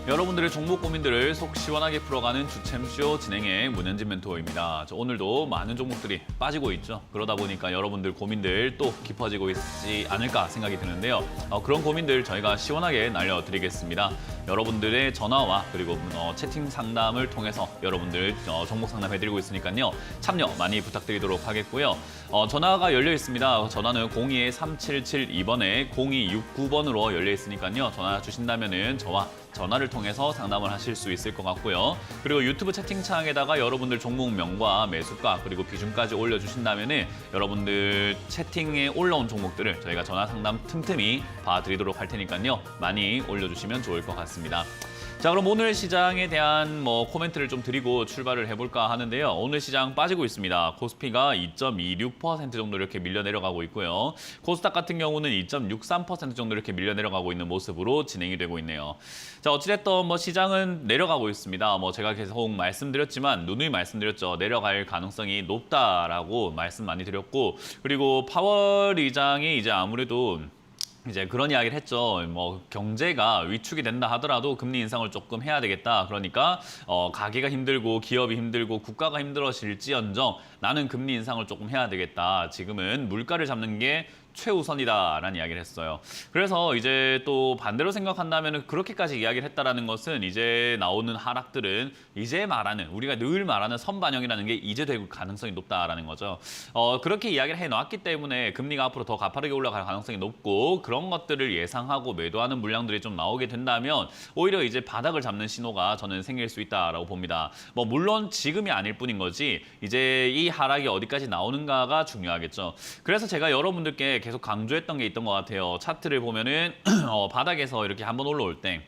여러분들의 종목 고민들을 속 시원하게 풀어가는 주챔쇼 진행의 문현진 멘토입니다. 오늘도 많은 종목들이 빠지고 있죠. 그러다 보니까 여러분들 고민들 또 깊어지고 있지 않을까 생각이 드는데요. 그런 고민들 저희가 시원하게 날려드리겠습니다. 여러분들의 전화와 그리고 채팅 상담을 통해서 여러분들 종목 상담해드리고 있으니까요. 참여 많이 부탁드리도록 하겠고요. 전화가 열려 있습니다. 전화는 02-3772번에 0269번으로 열려 있으니까요. 전화 주신다면은 저와 전화를 통해서 상담을 하실 수 있을 것 같고요. 그리고 유튜브 채팅창에다가 여러분들 종목명과 매수가 그리고 비중까지 올려주신다면 여러분들 채팅에 올라온 종목들을 저희가 전화 상담 틈틈이 봐드리도록 할 테니까요. 많이 올려주시면 좋을 것 같습니다. 자, 그럼 오늘 시장에 대한 코멘트를 좀 드리고 출발을 해볼까 하는데요. 오늘 시장 빠지고 있습니다. 코스피가 2.26% 정도 이렇게 밀려 내려가고 있고요. 코스닥 같은 경우는 2.63% 정도 이렇게 밀려 내려가고 있는 모습으로 진행이 되고 있네요. 자, 어찌됐든 시장은 내려가고 있습니다. 제가 계속 말씀드렸지만 누누이 말씀드렸죠. 내려갈 가능성이 높다라고 말씀 많이 드렸고, 그리고 파월 의장이 이제 아무래도 이제 그런 이야기를 했죠. 경제가 위축이 된다 하더라도 금리 인상을 조금 해야 되겠다. 그러니까 가게가 힘들고 기업이 힘들고 국가가 힘들어질지언정 나는 금리 인상을 조금 해야 되겠다. 지금은 물가를 잡는 게 최우선이다라는 이야기를 했어요. 그래서 이제 또 반대로 생각한다면 그렇게까지 이야기를 했다라는 것은 이제 나오는 하락들은 이제 말하는 우리가 늘 말하는 선반영이라는 게 이제 될 가능성이 높다라는 거죠. 그렇게 이야기를 해놨기 때문에 금리가 앞으로 더 가파르게 올라갈 가능성이 높고 그런 것들을 예상하고 매도하는 물량들이 좀 나오게 된다면 오히려 이제 바닥을 잡는 신호가 저는 생길 수 있다라고 봅니다. 물론 지금이 아닐 뿐인 거지 이제 이 하락이 어디까지 나오는가가 중요하겠죠. 그래서 제가 여러분들께 계속 강조했던 게 있던 것 같아요. 차트를 보면은 바닥에서 이렇게 한번 올라올 때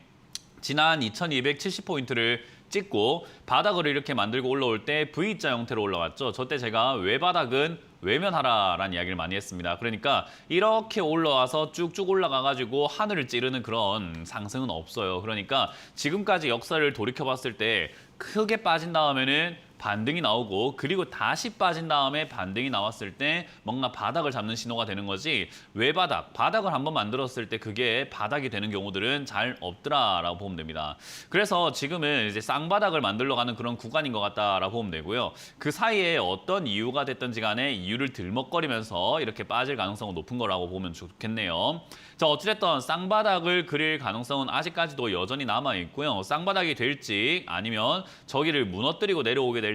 지난 2270포인트를 찍고 바닥을 이렇게 만들고 올라올 때 V자 형태로 올라왔죠. 저때 제가 외바닥은 외면하라라는 이야기를 많이 했습니다. 그러니까 이렇게 올라와서 쭉쭉 올라가가지고 하늘을 찌르는 그런 상승은 없어요. 그러니까 지금까지 역사를 돌이켜봤을 때 크게 빠진 다음에는 반등이 나오고 그리고 다시 빠진 다음에 반등이 나왔을 때 뭔가 바닥을 잡는 신호가 되는 거지 외바닥, 바닥을 한번 만들었을 때 그게 바닥이 되는 경우들은 잘 없더라라고 보면 됩니다. 그래서 지금은 이제 쌍바닥을 만들러 가는 그런 구간인 것 같다라고 보면 되고요. 그 사이에 어떤 이유가 됐든지 간에 이유를 들먹거리면서 이렇게 빠질 가능성은 높은 거라고 보면 좋겠네요. 자, 어찌됐든 쌍바닥을 그릴 가능성은 아직까지도 여전히 남아있고요. 쌍바닥이 될지 아니면 저기를 무너뜨리고 내려오게 될지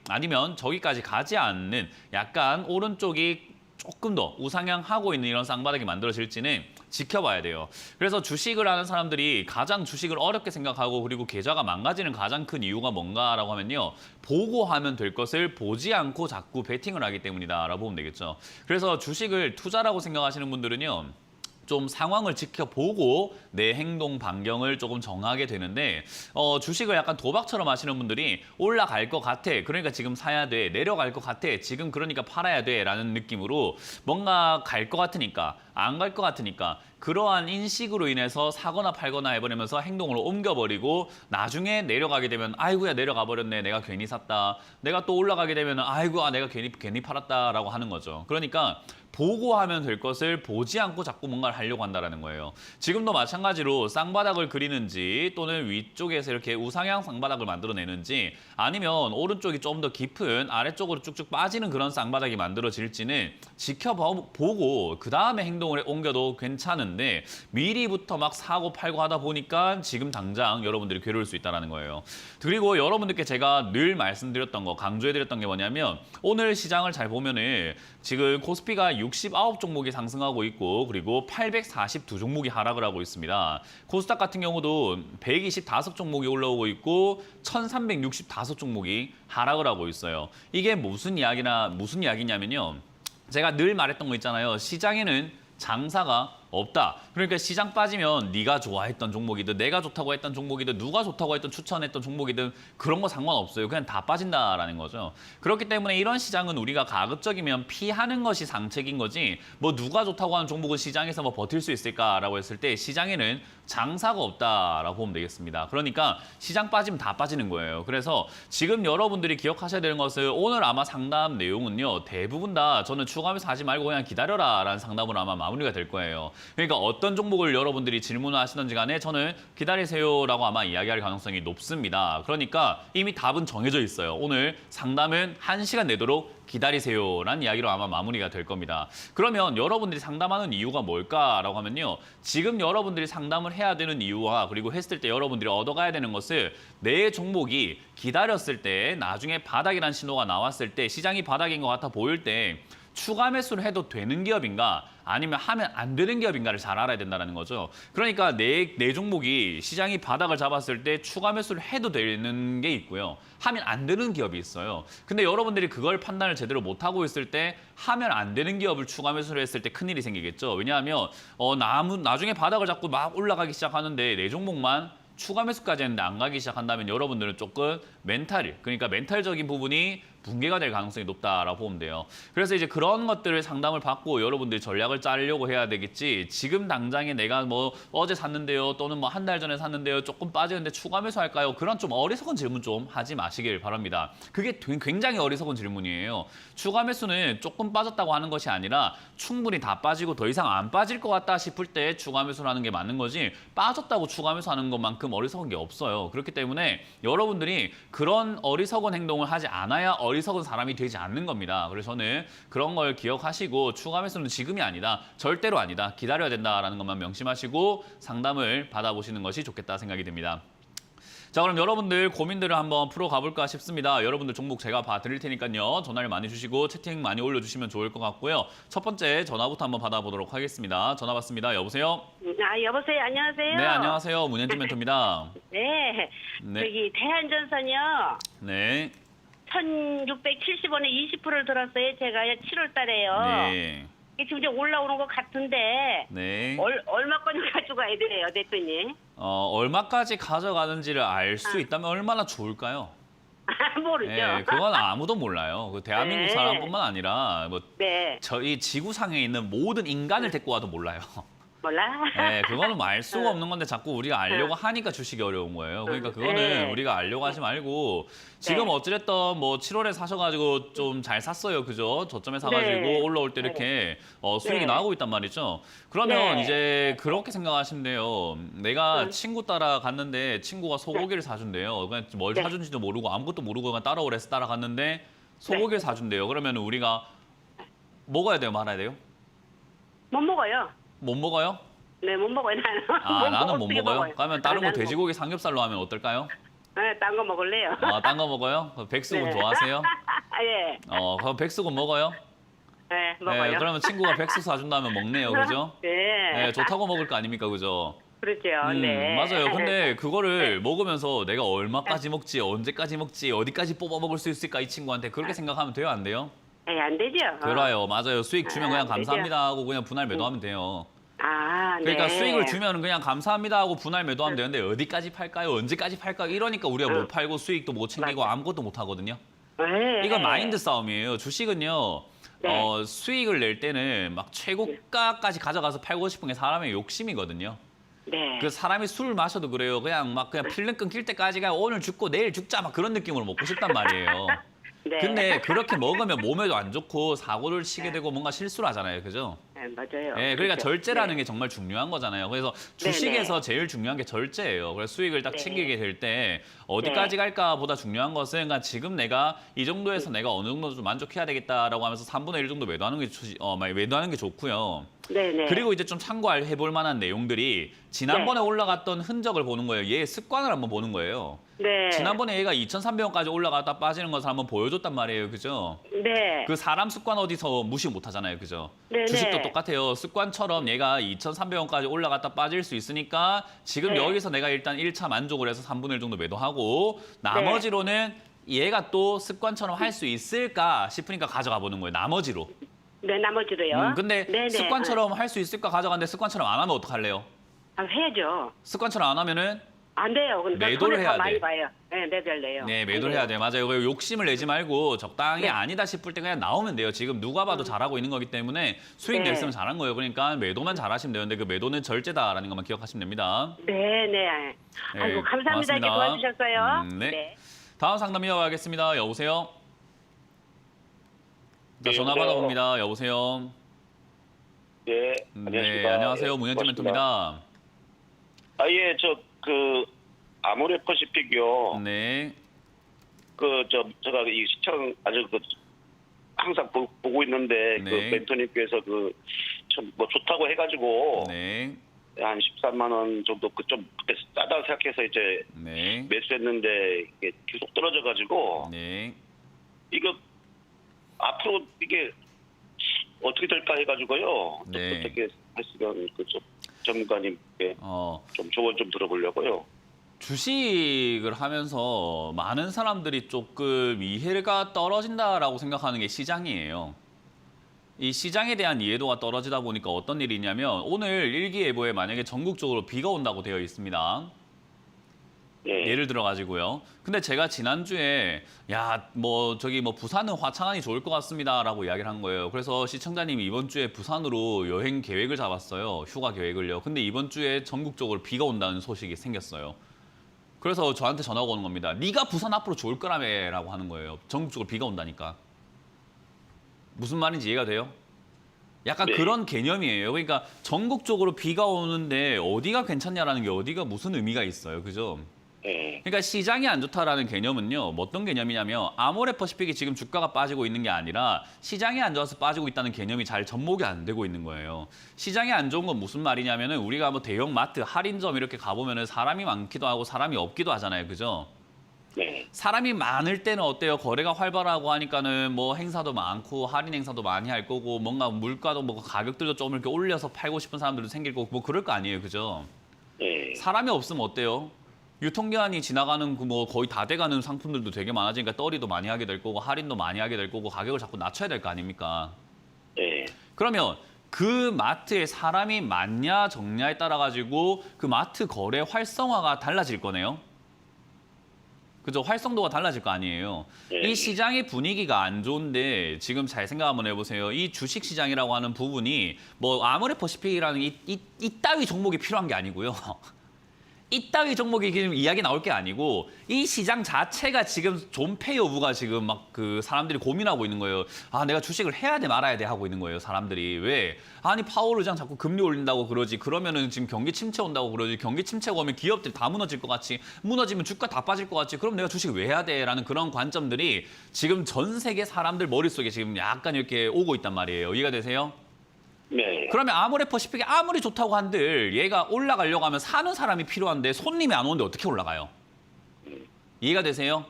아니면 저기까지 가지 않는 약간 오른쪽이 조금 더 우상향하고 있는 이런 쌍바닥이 만들어질지는 지켜봐야 돼요. 그래서 주식을 하는 사람들이 가장 주식을 어렵게 생각하고 그리고 계좌가 망가지는 가장 큰 이유가 뭔가라고 하면요. 보고 하면 될 것을 보지 않고 자꾸 베팅을 하기 때문이다라고 보면 되겠죠. 그래서 주식을 투자라고 생각하시는 분들은요. 좀 상황을 지켜보고 내 행동 반경을 조금 정하게 되는데 주식을 약간 도박처럼 하시는 분들이 올라갈 것 같아. 그러니까 지금 사야 돼. 내려갈 것 같아. 지금 그러니까 팔아야 돼. 라는 느낌으로 뭔가 갈 것 같으니까 안 갈 것 같으니까 그러한 인식으로 인해서 사거나 팔거나 해버리면서 행동을 옮겨버리고 나중에 내려가게 되면 아이고야 내려가 버렸네. 내가 괜히 샀다. 내가 또 올라가게 되면 아이고 내가 괜히 팔았다라고 하는 거죠. 그러니까 보고 하면 될 것을 보지 않고 자꾸 뭔가를 하려고 한다는 거예요. 지금도 마찬가지로 쌍바닥을 그리는지 또는 위쪽에서 이렇게 우상향 쌍바닥을 만들어내는지 아니면 오른쪽이 좀 더 깊은 아래쪽으로 쭉쭉 빠지는 그런 쌍바닥이 만들어질지는 지켜보고 그 다음에 행동을 옮겨도 괜찮은데 미리부터 막 사고 팔고 하다 보니까 지금 당장 여러분들이 괴로울 수 있다는 거예요. 그리고 여러분들께 제가 늘 말씀드렸던 거 강조해드렸던 게 뭐냐면 오늘 시장을 잘 보면은 지금 코스피가 69 종목이 상승하고 있고 그리고 842 종목이 하락을 하고 있습니다. 코스닥 같은 경우도 125 종목이 올라오고 있고 1365 종목이 하락을 하고 있어요. 이게 무슨 이야기냐면요. 제가 늘 말했던 거 있잖아요. 시장에는 장사가 없다. 그러니까 시장 빠지면 네가 좋아했던 종목이든 내가 좋다고 했던 종목이든 누가 좋다고 했던 추천했던 종목이든 그런 거 상관없어요. 그냥 다 빠진다라는 거죠. 그렇기 때문에 이런 시장은 우리가 가급적이면 피하는 것이 상책인 거지 누가 좋다고 하는 종목은 시장에서 버틸 수 있을까라고 했을 때 시장에는 장사가 없다라고 보면 되겠습니다. 그러니까 시장 빠지면 다 빠지는 거예요. 그래서 지금 여러분들이 기억하셔야 되는 것은 오늘 아마 상담 내용은요. 대부분 다 저는 추가하면서 하지 말고 그냥 기다려라 라는 상담으로 아마 마무리가 될 거예요. 그러니까 어떤 종목을 여러분들이 질문을 하시던지 간에 저는 기다리세요라고 아마 이야기할 가능성이 높습니다. 그러니까 이미 답은 정해져 있어요. 오늘 상담은 1시간 내도록 기다리세요라는 이야기로 아마 마무리가 될 겁니다. 그러면 여러분들이 상담하는 이유가 뭘까라고 하면요. 지금 여러분들이 상담을 해야 되는 이유와 그리고 했을 때 여러분들이 얻어가야 되는 것을 내 종목이 기다렸을 때 나중에 바닥이라는 신호가 나왔을 때 시장이 바닥인 것 같아 보일 때 추가 매수를 해도 되는 기업인가 아니면 하면 안 되는 기업인가를 잘 알아야 된다는 거죠. 그러니까 내 종목이 시장이 바닥을 잡았을 때 추가 매수를 해도 되는 게 있고요. 하면 안 되는 기업이 있어요. 근데 여러분들이 그걸 판단을 제대로 못하고 있을 때 하면 안 되는 기업을 추가 매수를 했을 때 큰일이 생기겠죠. 왜냐하면 나중에 바닥을 잡고 막 올라가기 시작하는데 내 종목만 추가 매수까지 했는데 안 가기 시작한다면 여러분들은 조금 그러니까 멘탈적인 부분이 붕괴가 될 가능성이 높다라고 보면 돼요. 그래서 이제 그런 것들을 상담을 받고 여러분들이 전략을 짜려고 해야 되겠지. 지금 당장에 내가 뭐 어제 샀는데요, 또는 뭐 한 달 전에 샀는데요, 조금 빠지는데 추가 매수할까요? 그런 좀 어리석은 질문 좀 하지 마시길 바랍니다. 그게 굉장히 어리석은 질문이에요. 추가 매수는 조금 빠졌다고 하는 것이 아니라 충분히 다 빠지고 더 이상 안 빠질 것 같다 싶을 때 추가 매수를 하는 게 맞는 거지 빠졌다고 추가 매수하는 것만큼 어리석은 게 없어요. 그렇기 때문에 여러분들이 그런 어리석은 행동을 하지 않아야 어리석은 사람이 되지 않는 겁니다. 그래서 저는 그런 걸 기억하시고 추가 매수는 지금이 아니다. 절대로 아니다. 기다려야 된다라는 것만 명심하시고 상담을 받아보시는 것이 좋겠다 생각이 듭니다. 자, 그럼 여러분들 고민들을 한번 풀어가볼까 싶습니다. 여러분들 종목 제가 봐드릴 테니까요. 전화를 많이 주시고 채팅 많이 올려주시면 좋을 것 같고요. 첫 번째 전화부터 한번 받아보도록 하겠습니다. 전화 받습니다. 여보세요? 여보세요. 안녕하세요. 네, 안녕하세요. 문현진 멘토입니다. 네. 네. 저기 대한전선이요. 네. 1,670원에 20%를 들었어요. 제가 7월 달에요. 네. 지금 좀 올라오는 것 같은데 네. 얼마까지 가져가야 돼요, 대표님? 얼마까지 가져가는지를 알 수 있다면 얼마나 좋을까요? 모르죠. 네, 그건 아무도 몰라요. 그 대한민국 네. 사람뿐만 아니라 뭐 네. 저희 지구상에 있는 모든 인간을 데리고 와도 몰라요. 몰라? 네, 그거는 뭐 알 수가 없는 건데 자꾸 우리가 알려고 하니까 주식이 어려운 거예요. 그러니까 그거는 네. 우리가 알려고 하지 말고 지금 네. 어찌됐든 뭐 7월에 사셔가지고 좀 잘 샀어요. 그죠? 저점에 사가지고 네. 올라올 때 이렇게 수익이 네. 나오고 있단 말이죠. 그러면 네. 이제 그렇게 생각하시면 돼요. 내가 친구 따라 갔는데 친구가 소고기를 사준대요. 그냥 뭘 네. 사준지도 모르고 아무것도 모르고 그냥 따라오래서 따라갔는데 소고기를 사준대요. 그러면 우리가 먹어야 돼요? 말아야 돼요? 못 먹어요. 못 먹어요? 네, 못 먹어요, 나는. 나는 못 어떻게 먹어요? 그러면 다른 거 나는 돼지고기 삼겹살로 하면 어떨까요? 네, 딴 거 먹을래요. 딴 거 먹어요? 백숙은 네. 좋아하세요? 예. 그럼 백숙은 먹어요? 네, 먹어요. 네, 그러면 친구가 백숙 사준다면 먹네요, 그죠? 네. 네, 좋다고 먹을 거 아닙니까, 그죠? 그렇죠. 네. 맞아요. 근데 그거를 먹으면서 내가 얼마까지 먹지, 언제까지 먹지, 어디까지 뽑아 먹을 수 있을까, 이 친구한테 그렇게 생각하면 돼요, 안 돼요? 네, 안 되죠. 그래요, 맞아요. 수익 주면 그냥 안 되죠. 감사합니다 하고 그냥 분할 매도하면 돼요. 그러니까 네. 수익을 주면 그냥 감사합니다 하고 분할 매도하면 되는데 어디까지 팔까요? 언제까지 팔까요? 이러니까 우리가 못 팔고 수익도 못 챙기고 맞아. 아무것도 못 하거든요. 네. 이건 마인드 싸움이에요. 주식은요. 네. 수익을 낼 때는 막 최고가까지 가져가서 팔고 싶은 게 사람의 욕심이거든요. 네. 그 사람이 술을 마셔도 그래요. 그냥 필름 끊길 때까지 그냥 오늘 죽고 내일 죽자 막 그런 느낌으로 먹고 싶단 말이에요. 네. 근데 그렇게 먹으면 몸에도 안 좋고 사고를 치게 되고 뭔가 실수를 하잖아요. 그죠? 네, 맞아요. 네, 그러니까 그렇죠. 절제라는 네. 게 정말 중요한 거잖아요. 그래서 네, 주식에서 네. 제일 중요한 게 절제예요. 그래서 수익을 딱 네. 챙기게 될 때 어디까지 네. 갈까보다 중요한 것은 그러니까 지금 내가 이 정도에서 내가 어느 정도 좀 만족해야 되겠다라고 하면서 3분의 1 정도 매도하는 게 매도하는 게 좋고요. 네네. 그리고 이제 좀 참고해 볼 만한 내용들이 지난번에 올라갔던 흔적을 보는 거예요. 얘의 습관을 한번 보는 거예요. 네. 지난번에 얘가 2,300원까지 올라갔다 빠지는 것을 한번 보여줬단 말이에요. 그죠? 네. 그 사람 습관 어디서 무시 못 하잖아요. 그죠? 네네. 주식도 똑같아요. 습관처럼 얘가 2,300원까지 올라갔다 빠질 수 있으니까 지금 네. 여기서 내가 일단 1차 만족을 해서 3분의 1 정도 매도하고 나머지로는 얘가 또 습관처럼 할 수 있을까 싶으니까 가져가 보는 거예요. 나머지로. 네, 나머지로요. 근데 네네. 습관처럼 할 수 있을까 가져가는데 습관처럼 안 하면 어떡할래요? 해야죠. 습관처럼 안 하면은 안 돼요. 그러니까 매도를 손해 해야 더 많이 돼. 봐요. 네, 매도를 내요. 네, 매도를 해야 돼요. 맞아요. 그리고 욕심을 내지 말고 적당히 네. 아니다 싶을 때 그냥 나오면 돼요. 지금 누가 봐도 잘하고 있는 거기 때문에 수익 네. 냈으면 잘한 거예요. 그러니까 매도만 잘하시면 되는데 그 매도는 절제다라는 것만 기억하시면 됩니다. 네, 네. 아이고, 감사합니다. 이렇게 고맙습니다. 도와주셨어요. 네. 다음 상담 이어가겠습니다. 여보세요? 자, 전화 네, 받아봅니다. 여보세요? 네, 네, 안녕하십니까. 안녕하세요. 예, 문현진 고맙습니다. 멘토입니다. 예, 아모레퍼시픽이요. 네, 제가 이 시청 아주 항상 보고 있는데, 네. 멘토님께서 참 좋다고 해가지고, 네, 한 13만 원 정도 좀 그때 싸다 생각해서 이제 네, 매수했는데, 이게 계속 떨어져가지고, 네. 이거 앞으로 이게 어떻게 될까 해가지고요. 네. 어떻게 했으면 전문가님께 좀 조언 좀 들어보려고요. 주식을 하면서 많은 사람들이 조금 이해가 떨어진다라고 생각하는 게 시장이에요. 이 시장에 대한 이해도가 떨어지다 보니까 어떤 일이 있냐면 오늘 일기예보에 만약에 전국적으로 비가 온다고 되어 있습니다. 예. 예를 들어 가지고요. 근데 제가 지난주에 부산은 화창하니 좋을 것 같습니다라고 이야기를 한 거예요. 그래서 시청자님이 이번 주에 부산으로 여행 계획을 잡았어요. 휴가 계획을요. 근데 이번 주에 전국적으로 비가 온다는 소식이 생겼어요. 그래서 저한테 전화가 오는 겁니다. 네가 부산 앞으로 좋을 거라며라고 하는 거예요. 전국적으로 비가 온다니까. 무슨 말인지 이해가 돼요? 약간 네. 그런 개념이에요. 그러니까 전국적으로 비가 오는데 어디가 괜찮냐라는 게 어디가 무슨 의미가 있어요. 그죠? 예. 그러니까 시장이 안 좋다라는 개념은요. 어떤 개념이냐면 아모레퍼시픽이 지금 주가가 빠지고 있는 게 아니라 시장이 안 좋아서 빠지고 있다는 개념이 잘 접목이 안 되고 있는 거예요. 시장이 안 좋은 건 무슨 말이냐면은 우리가 뭐 대형 마트, 할인점 이렇게 가보면은 사람이 많기도 하고 사람이 없기도 하잖아요. 그죠? 네. 사람이 많을 때는 어때요? 거래가 활발하고 하니까는 뭐 행사도 많고 할인 행사도 많이 할 거고 뭔가 물가도 뭐 가격들도 좀 이렇게 올려서 팔고 싶은 사람들도 생길 거고 뭐 그럴 거 아니에요. 그죠? 예. 사람이 없으면 어때요? 유통기한이 지나가는 뭐 거의 다 돼가는 상품들도 되게 많아지니까 떨이도 많이 하게 될 거고 할인도 많이 하게 될 거고 가격을 자꾸 낮춰야 될 거 아닙니까? 예. 그러면 그 마트에 사람이 많냐 적냐에 따라 가지고 그 마트 거래 활성화가 달라질 거네요. 그죠? 활성도가 달라질 거 아니에요. 예. 이 시장의 분위기가 안 좋은데 지금 잘 생각 한번 해보세요. 이 주식 시장이라고 하는 부분이 뭐 아모레퍼시픽이라는 이따위 종목이 필요한 게 아니고요. 이따위 종목이 지금 이야기 나올 게 아니고 이 시장 자체가 지금 존폐 여부가 지금 막 그 사람들이 고민하고 있는 거예요. 아, 내가 주식을 해야 돼 말아야 돼 하고 있는 거예요. 사람들이. 왜? 아니 파월 의장 자꾸 금리 올린다고 그러지. 그러면은 지금 경기 침체 온다고 그러지. 경기 침체가 오면 기업들이 다 무너질 것 같이. 무너지면 주가 다 빠질 것 같지. 그럼 내가 주식을 왜 해야 돼? 라는 그런 관점들이 지금 전 세계 사람들 머릿속에 지금 약간 이렇게 오고 있단 말이에요. 이해가 되세요? 네. 그러면 아모레퍼시픽이 아무리 좋다고 한들 얘가 올라가려고 하면 사는 사람이 필요한데 손님이 안 오는데 어떻게 올라가요? 이해가 되세요?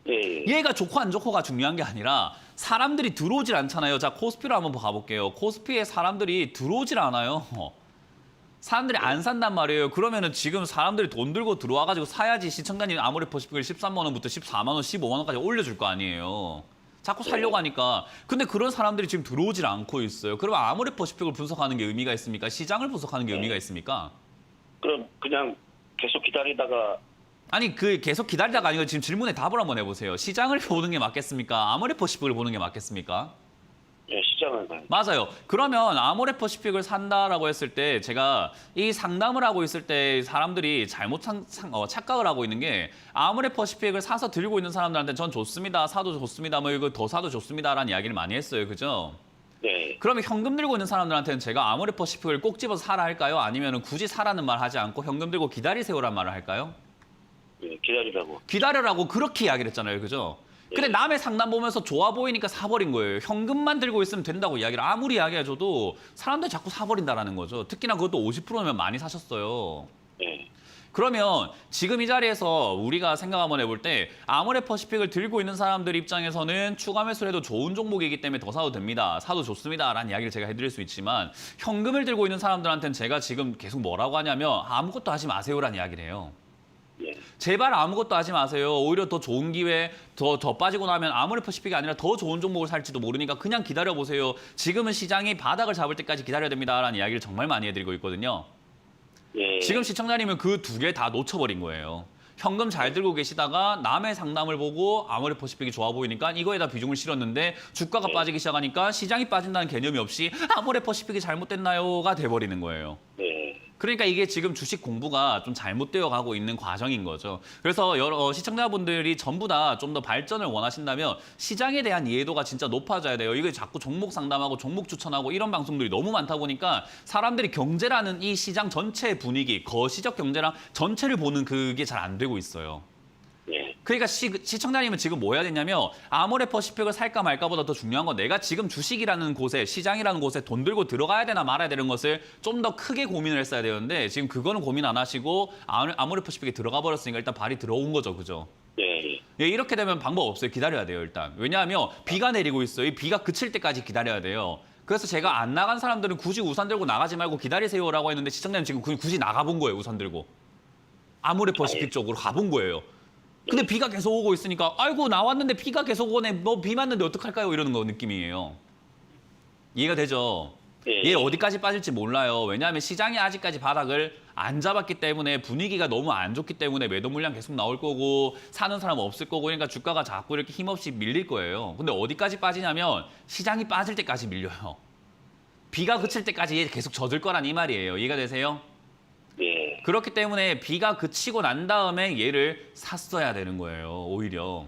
예. 얘가 좋고 안 좋고가 중요한 게 아니라 사람들이 들어오질 않잖아요. 자, 코스피로 한번 가볼게요. 코스피에 사람들이 들어오질 않아요. 사람들이 안 산단 말이에요. 그러면은 지금 사람들이 돈 들고 들어와가지고 사야지 시청자님 아모레퍼시픽을 13만 원부터 14만 원, 15만 원까지 올려줄 거 아니에요. 자꾸 살려고 하니까. 근데 그런 사람들이 지금 들어오질 않고 있어요. 그러면 아모레퍼시픽을 분석하는 게 의미가 있습니까? 시장을 분석하는 게 의미가 있습니까? 그럼 그냥 계속 기다리다가 아니 그 계속 기다리다가 아니고 지금 질문에 답을 한번 해보세요. 시장을 보는 게 맞겠습니까? 아모레퍼시픽을 보는 게 맞겠습니까? 예, 시장을 가요. 맞아요. 그러면 아모레퍼시픽을 산다라고 했을 때 제가 이 상담을 하고 있을 때 사람들이 잘못 착각을 하고 있는 게 아모레퍼시픽을 사서 들고 있는 사람들한테 전 좋습니다. 사도 좋습니다. 뭐 이거 더 사도 좋습니다라는 이야기를 많이 했어요. 그죠? 네. 그러면 현금 들고 있는 사람들한테는 제가 아모레퍼시픽을 꼭 집어서 사라 할까요? 아니면 굳이 사라는 말 하지 않고 현금 들고 기다리세요란 말을 할까요? 예, 기다리라고. 기다려라고 그렇게 이야기를 했잖아요. 그죠? 근데 남의 상담 보면서 좋아 보이니까 사버린 거예요. 현금만 들고 있으면 된다고 이야기를 아무리 이야기해줘도 사람들이 자꾸 사버린다라는 거죠. 특히나 그것도 50%면 많이 사셨어요. 예. 그러면 지금 이 자리에서 우리가 생각 한번 해볼 때 아모레퍼시픽을 들고 있는 사람들 입장에서는 추가 매수를 해도 좋은 종목이기 때문에 더 사도 됩니다. 사도 좋습니다라는 이야기를 제가 해드릴 수 있지만 현금을 들고 있는 사람들한테는 제가 지금 계속 뭐라고 하냐면 아무것도 하지 마세요라는 이야기를 해요. 예. 제발 아무것도 하지 마세요. 오히려 더 좋은 기회, 더 빠지고 나면 아모레퍼시픽이 아니라 더 좋은 종목을 살지도 모르니까 그냥 기다려보세요. 지금은 시장이 바닥을 잡을 때까지 기다려야 됩니다라는 이야기를 정말 많이 해드리고 있거든요. 예. 지금 시청자님은 그 두 개 다 놓쳐버린 거예요. 현금 잘 들고 계시다가 남의 상담을 보고 아모레퍼시픽이 좋아 보이니까 이거에다 비중을 실었는데 주가가 빠지기 시작하니까 시장이 빠진다는 개념이 없이 아모레퍼시픽이 잘못됐나요가 돼버리는 거예요. 예. 그러니까 이게 지금 주식 공부가 좀 잘못되어 가고 있는 과정인 거죠. 그래서 여러 시청자분들이 전부 다 좀 더 발전을 원하신다면 시장에 대한 이해도가 진짜 높아져야 돼요. 이게 자꾸 종목 상담하고 종목 추천하고 이런 방송들이 너무 많다 보니까 사람들이 경제라는 이 시장 전체 분위기, 거시적 경제랑 전체를 보는 그게 잘 안 되고 있어요. 예. 그러니까 시청자님은 지금 뭐 해야 되냐면 아모레퍼시픽을 살까 말까보다 더 중요한 건 내가 지금 주식이라는 곳에 시장이라는 곳에 돈 들고 들어가야 되나 말아야 되는 것을 좀 더 크게 고민을 했어야 되는데 지금 그거는 고민 안 하시고 아모레퍼시픽에 들어가 버렸으니까 일단 발이 들어온 거죠. 그죠? 예. 예, 이렇게 되면 방법 없어요. 기다려야 돼요, 일단. 왜냐하면 비가 내리고 있어요. 이 비가 그칠 때까지 기다려야 돼요. 그래서 제가 안 나간 사람들은 굳이 우산 들고 나가지 말고 기다리세요라고 했는데 시청자님 지금 굳이 나가본 거예요, 우산 들고. 아모레퍼시픽 쪽으로 가본 거예요. 근데 비가 계속 오고 있으니까 아이고 나왔는데 비가 계속 오네. 뭐 비 맞는데 어떡할까요? 이러는 거 느낌이에요. 이해가 되죠? 예. 얘 어디까지 빠질지 몰라요. 왜냐하면 시장이 아직까지 바닥을 안 잡았기 때문에 분위기가 너무 안 좋기 때문에 매도 물량 계속 나올 거고 사는 사람 없을 거고 그러니까 주가가 자꾸 이렇게 힘없이 밀릴 거예요. 근데 어디까지 빠지냐면 시장이 빠질 때까지 밀려요. 비가 그칠 때까지 얘 계속 젖을 거란 이 말이에요. 이해가 되세요? 예. 그렇기 때문에 비가 그치고 난 다음에 얘를 샀어야 되는 거예요. 오히려.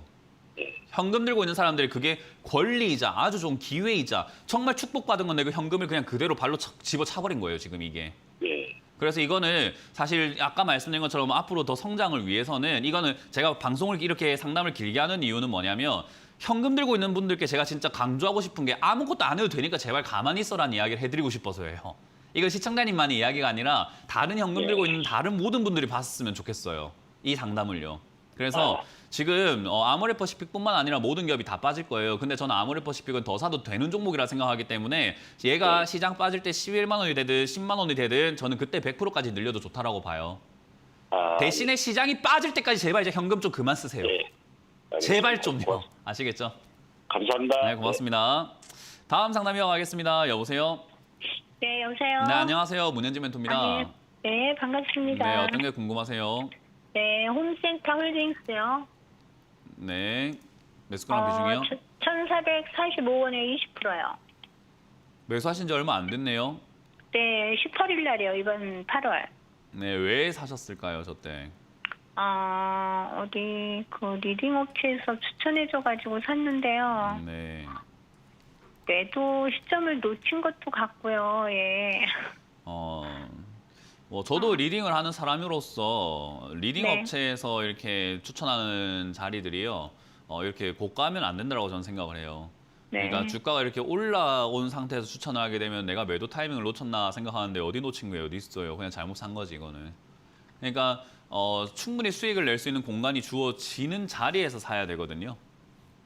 현금 들고 있는 사람들이 그게 권리이자 아주 좋은 기회이자 정말 축복받은 건데 그 현금을 그냥 그대로 발로 집어차버린 거예요. 지금 이게. 예. 그래서 이거는 사실 아까 말씀드린 것처럼 앞으로 더 성장을 위해서는 이거는 제가 방송을 이렇게 상담을 길게 하는 이유는 뭐냐면 현금 들고 있는 분들께 제가 진짜 강조하고 싶은 게 아무것도 안 해도 되니까 제발 가만히 있어라는 이야기를 해드리고 싶어서예요. 이건 시청자님만의 이야기가 아니라 다른 현금 들고 있는 다른 모든 분들이 봤으면 좋겠어요. 이 상담을요. 그래서 지금 아모레퍼시픽뿐만 아니라 모든 기업이 다 빠질 거예요. 근데 저는 아모레퍼시픽은 더 사도 되는 종목이라 생각하기 때문에 얘가 시장 빠질 때 11만 원이 되든 10만 원이 되든 저는 그때 100%까지 늘려도 좋다라고 봐요. 대신에 시장이 빠질 때까지 제발 이제 현금 좀 그만 쓰세요. 예. 제발 좀요. 아시겠죠? 감사합니다. 네, 고맙습니다. 다음 상담 이어가겠습니다. 여보세요? 네, 여보세요. 네, 안녕하세요. 문현지 멘토입니다. 네, 반갑습니다. 네, 어떤 게 궁금하세요? 네, 홈센터 홀딩스요. 네, 매수가랑 비중이요? 1,445원에 20%요. 매수하신 지 얼마 안 됐네요. 네, 18일 날이요. 이번 8월. 네, 왜 사셨을까요, 저 때? 어디 그 리딩 업체에서 추천해줘가지고 샀는데요. 네. 매도 시점을 놓친 것도 같고요. 예. 뭐 저도 리딩을 하는 사람으로서 리딩 네. 업체에서 이렇게 추천하는 자리들이요. 이렇게 고가하면 안 된다고 저는 생각을 해요. 네. 그러니까 주가가 이렇게 올라온 상태에서 추천을 하게 되면 내가 매도 타이밍을 놓쳤나 생각하는데 어디 놓친 거예요? 어디 있어요? 그냥 잘못 산 거지, 이거는. 그러니까 충분히 수익을 낼 수 있는 공간이 주어지는 자리에서 사야 되거든요.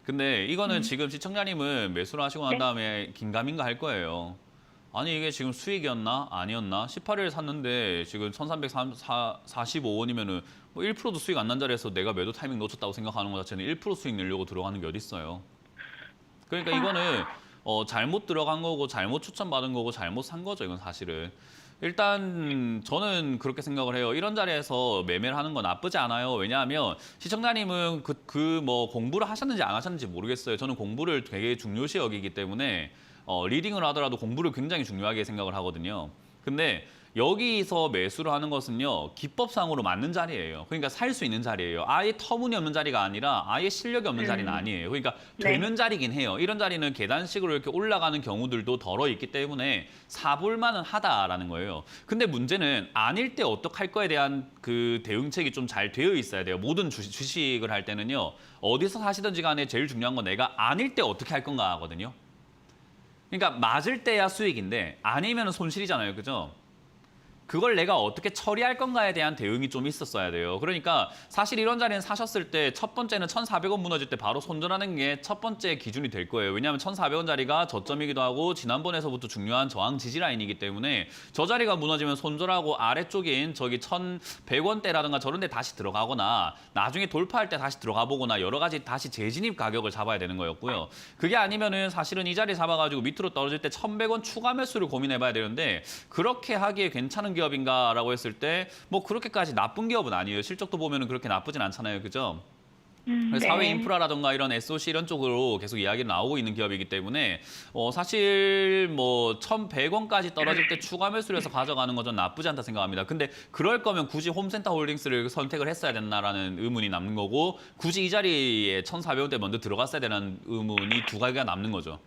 근데 이거는 지금 시청자님은 매수를 하시고 난 네. 다음에 긴가민가 할 거예요. 아니 이게 지금 수익이었나? 아니었나? 18일 샀는데 지금 1,345원이면은 뭐 1%도 수익 안 난 자리에서 내가 매도 타이밍 놓쳤다고 생각하는 것 자체는 1% 수익 내려고 들어가는 게 어디 있어요. 그러니까 이거는 잘못 들어간 거고 잘못 추천받은 거고 잘못 산 거죠. 이건 사실은. 일단 저는 그렇게 생각을 해요. 이런 자리에서 매매를 하는 건 나쁘지 않아요. 왜냐하면 시청자님은 뭐 공부를 하셨는지 안 하셨는지 모르겠어요. 저는 공부를 되게 중요시 여기기 때문에 리딩을 하더라도 공부를 굉장히 중요하게 생각을 하거든요. 근데 여기서 매수를 하는 것은요. 기법상으로 맞는 자리예요. 그러니까 살 수 있는 자리예요. 아예 터무니없는 자리가 아니라 아예 실력이 없는 자리는 아니에요. 그러니까 네. 되는 자리긴 해요. 이런 자리는 계단식으로 이렇게 올라가는 경우들도 덜어 있기 때문에 사볼 만은 하다라는 거예요. 근데 문제는 아닐 때 어떡할 거에 대한 그 대응책이 좀 잘 되어 있어야 돼요. 모든 주식을 할 때는요. 어디서 사시든지 간에 제일 중요한 건 내가 아닐 때 어떻게 할 건가 하거든요. 그러니까 맞을 때야 수익인데 아니면 손실이잖아요. 그죠? 그걸 내가 어떻게 처리할 건가에 대한 대응이 좀 있었어야 돼요. 그러니까 사실 이런 자리는 사셨을 때 첫 번째는 1,400원 무너질 때 바로 손절하는 게 첫 번째 기준이 될 거예요. 왜냐하면 1,400원 자리가 저점이기도 하고 지난번에서부터 중요한 저항 지지 라인이기 때문에 저 자리가 무너지면 손절하고 아래쪽인 저기 1,100원대라든가 저런 데 다시 들어가거나 나중에 돌파할 때 다시 들어가 보거나 여러 가지 다시 재진입 가격을 잡아야 되는 거였고요. 그게 아니면은 사실은 이 자리 잡아가지고 밑으로 떨어질 때 1,100원 추가 매수를 고민해봐야 되는데 그렇게 하기에 괜찮은 기업인가라고 했을 때 뭐 그렇게까지 나쁜 기업은 아니에요. 실적도 보면은 그렇게 나쁘진 않잖아요. 그죠? 그래서 네. 사회 인프라라든가 이런 SOC 이런 쪽으로 계속 이야기가 나오고 있는 기업이기 때문에 사실 뭐 1,100원까지 떨어질 때 추가 매수를 해서 가져가는 건 전 나쁘지 않다 생각합니다. 근데 그럴 거면 굳이 홈센터 홀딩스를 선택을 했어야 됐나라는 의문이 남는 거고 굳이 이 자리에 1,400원대 먼저 들어갔어야 되는 의문이 두 가지가 남는 거죠.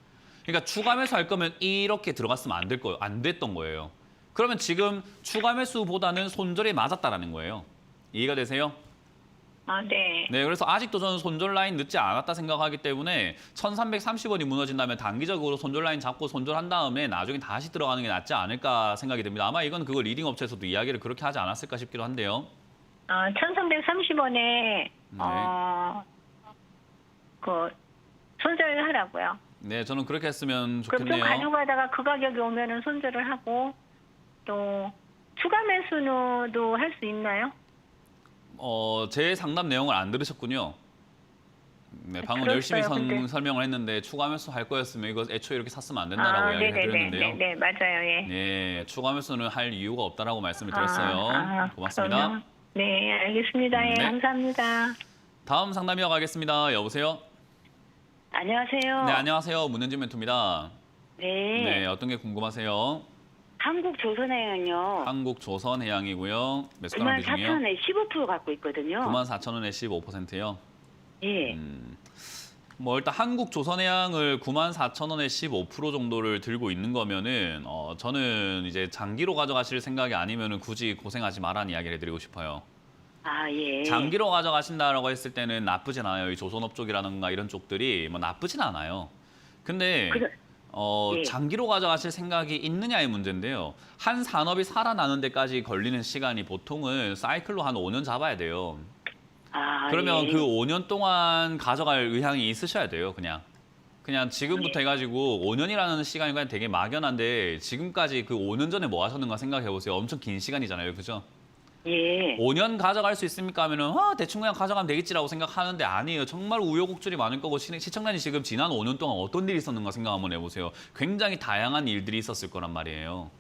그러니까 추가 매수할 거면 이렇게 들어갔으면 안 됐던 거예요. 그러면 지금 추가 매수보다는 손절이 맞았다라는 거예요. 이해가 되세요? 네. 네, 그래서 아직도 저는 손절 라인 늦지 않았다 생각하기 때문에 1,330원이 무너진다면 단기적으로 손절 라인 잡고 손절한 다음에 나중에 다시 들어가는 게 낫지 않을까 생각이 듭니다. 아마 이건 그거 리딩 업체에서도 이야기를 그렇게 하지 않았을까 싶기도 한데요. 1,330원에 그 손절을 하라고요. 네, 저는 그렇게 했으면 그럼 좀 좋겠네요. 가져가다가 그 가격이 오면은 손절을 하고 또 추가 매수도 할 수 있나요? 제 상담 내용을 안 들으셨군요. 네, 방금 들었어요, 열심히 근데. 설명을 했는데 추가 매수 할 거였으면 이거 애초에 이렇게 샀으면 안 된다라고 이야기를 해드렸는데요. 네, 맞아요. 예. 네, 추가 매수는 할 이유가 없다라고 말씀을 드렸어요. 고맙습니다. 그러면, 네, 알겠습니다. 예, 네. 감사합니다. 다음 상담 이어가겠습니다. 여보세요? 안녕하세요. 네, 안녕하세요. 문현진 멘토입니다. 네. 네, 어떤 게 궁금하세요? 한국조선해양은요. 한국조선해양이고요. 매수 가능 중이요? 94,000원에 15% 갖고 있거든요. 94,000원에 15%요. 예. 뭐 일단 한국조선해양을 94,000원에 15% 정도를 들고 있는 거면은 저는 이제 장기로 가져가실 생각이 아니면은 굳이 고생하지 말라는 이야기를 해드리고 싶어요. 아, 예. 장기로 가져가신다라고 했을 때는 나쁘진 않아요. 이 조선업 쪽이라든가 이런 쪽들이 뭐 나쁘진 않아요. 근데 예. 장기로 가져가실 생각이 있느냐의 문제인데요. 한 산업이 살아나는 데까지 걸리는 시간이 보통은 사이클로 한 5년 잡아야 돼요. 아, 그러면 예. 그 5년 동안 가져갈 의향이 있으셔야 돼요, 그냥 지금부터 해가지고 5년이라는 시간이 그냥 되게 막연한데 지금까지 그 5년 전에 뭐 하셨는가 생각해 보세요. 엄청 긴 시간이잖아요, 그죠? 예. 5년 가져갈 수 있습니까 하면은 대충 그냥 가져가면 되겠지라고 생각하는데 아니에요. 정말 우여곡절이 많을 거고 시청자님 지금 지난 5년 동안 어떤 일이 있었는가 생각 한번 해보세요. 굉장히 다양한 일들이 있었을 거란 말이에요.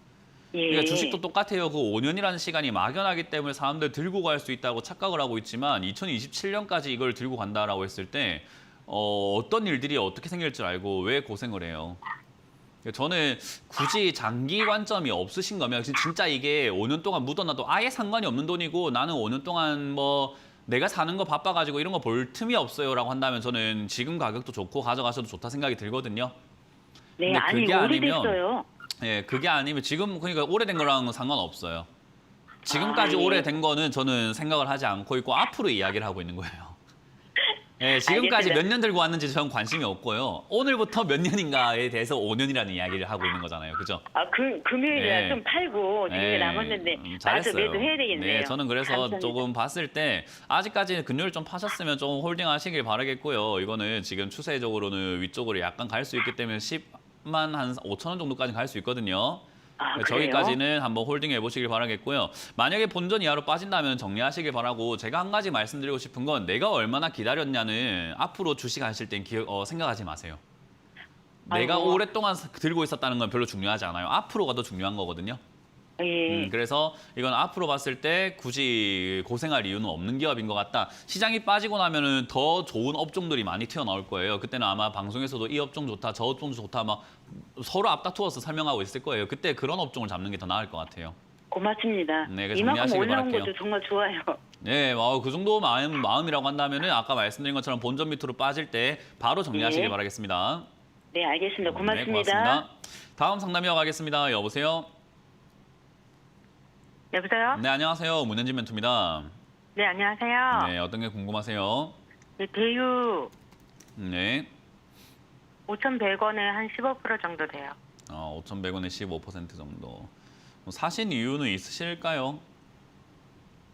예. 그러니까 주식도 똑같아요. 그 5년이라는 시간이 막연하기 때문에 사람들 들고 갈 수 있다고 착각을 하고 있지만 2027년까지 이걸 들고 간다라고 했을 때 어떤 일들이 어떻게 생길 줄 알고 왜 고생을 해요. 저는 굳이 장기 관점이 없으신 거면 진짜 이게 5년 동안 묻어놔도 아예 상관이 없는 돈이고 나는 5년 동안 뭐 내가 사는 거 바빠가지고 이런 거 볼 틈이 없어요라고 한다면 저는 지금 가격도 좋고 가져가셔도 좋다 생각이 들거든요. 네, 근데 아니, 그게 아니면- 오래됐어요. 예, 그게 아니면 지금 그러니까 오래된 거랑 상관없어요. 지금까지 아, 예. 오래된 거는 저는 생각을 하지 않고 있고 앞으로 이야기를 하고 있는 거예요. 예, 지금까지 알겠습니다. 몇 년 들고 왔는지 저는 관심이 없고요. 오늘부터 몇 년인가에 대해서 5년이라는 이야기를 하고 있는 거잖아요. 그죠? 아, 금요일에 예. 좀 팔고 되게 예, 남았는데 나도 잘했어요. 매도 해야 되겠네요. 네, 저는 그래서 감사합니다. 조금 봤을 때 아직까지 금요일 좀 파셨으면 좀 홀딩 하시길 바라겠고요. 이거는 지금 추세적으로는 위쪽으로 약간 갈 수 있기 때문에 10만 한 5천 원 정도까지 갈 수 있거든요. 아, 그래요? 저기까지는 한번 홀딩 해보시길 바라겠고요. 만약에 본전 이하로 빠진다면 정리하시길 바라고 제가 한 가지 말씀드리고 싶은 건 내가 얼마나 기다렸냐는 앞으로 주식 하실 땐 생각하지 마세요. 내가 아이고. 오랫동안 들고 있었다는 건 별로 중요하지 않아요. 앞으로가 더 중요한 거거든요. 예. 그래서 이건 앞으로 봤을 때 굳이 고생할 이유는 없는 기업인 것 같다. 시장이 빠지고 나면은 더 좋은 업종들이 많이 튀어나올 거예요. 그때는 아마 방송에서도 이 업종 좋다, 저 업종 좋다 막 서로 앞다투어서 설명하고 있을 거예요. 그때 그런 업종을 잡는 게 더 나을 것 같아요. 고맙습니다. 네, 그래서 이만큼 정리하시길 올라온 바랄게요. 것도 정말 좋아요. 네, 그 정도 마음이라고 한다면은 아까 말씀드린 것처럼 본전 밑으로 빠질 때 바로 정리하시길 예. 바라겠습니다. 네, 알겠습니다. 고맙습니다. 네, 고맙습니다. 다음 상담 이어가겠습니다. 여보세요? 여보세요? 네, 안녕하세요. 문현진 멘토입니다. 네, 안녕하세요. 네, 어떤 게 궁금하세요? 네, 대유 네. 5,100원에 한 15% 정도 돼요. 5,100원에 15% 정도. 뭐 사신 이유는 있으실까요?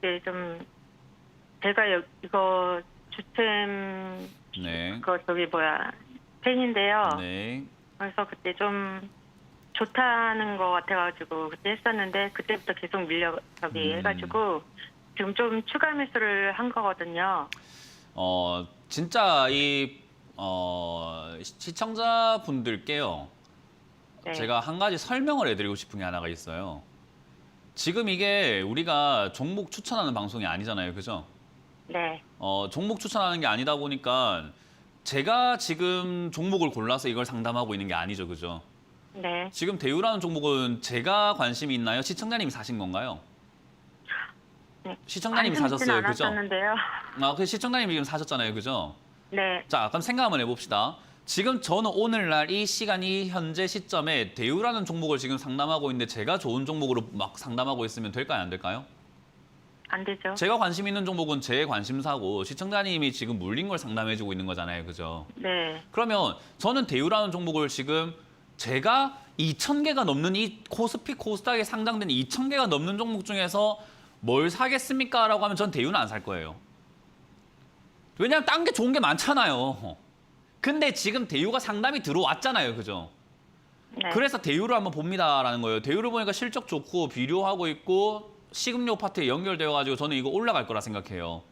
네, 좀 제가 이거 주템 네. 팬인데요. 네. 그래서 그때 좀 좋다는 거 같아가지고 그때 했었는데 그때부터 계속 해가지고 지금 좀 추가 매수를 한 거거든요. 진짜 시청자분들께요. 네. 제가 한 가지 설명을 해드리고 싶은 게 하나가 있어요. 지금 이게 우리가 종목 추천하는 방송이 아니잖아요. 그죠? 네. 종목 추천하는 게 아니다 보니까 제가 지금 종목을 골라서 이걸 상담하고 있는 게 아니죠, 그죠? 네. 지금 대우라는 종목은 제가 관심이 있나요? 시청자님이 사신 건가요? 네. 시청자님이 사셨어요, 그죠? 않았었는데요. 그 시청자님이 지금 사셨잖아요, 그죠? 네. 자, 그럼 생각 한번 해봅시다. 지금 저는 오늘날 이 시간이 현재 시점에 대우라는 종목을 지금 상담하고 있는데 제가 좋은 종목으로 막 상담하고 있으면 될까요, 안 될까요? 안 되죠. 제가 관심 있는 종목은 제 관심사고 시청자님이 지금 물린 걸 상담해주고 있는 거잖아요, 그죠? 네. 그러면 저는 대우라는 종목을 지금 제가 2,000개가 넘는 이 코스피 코스닥에 상장된 2,000개가 넘는 종목 중에서 뭘 사겠습니까? 라고 하면 전 대우는 안 살 거예요. 왜냐하면 딴 게 좋은 게 많잖아요. 근데 지금 대우가 상담이 들어왔잖아요, 그죠? 네. 그래서 대우를 한번 봅니다라는 거예요. 대우를 보니까 실적 좋고 비료하고 있고 식음료 파트에 연결되어가지고 저는 이거 올라갈 거라 생각해요.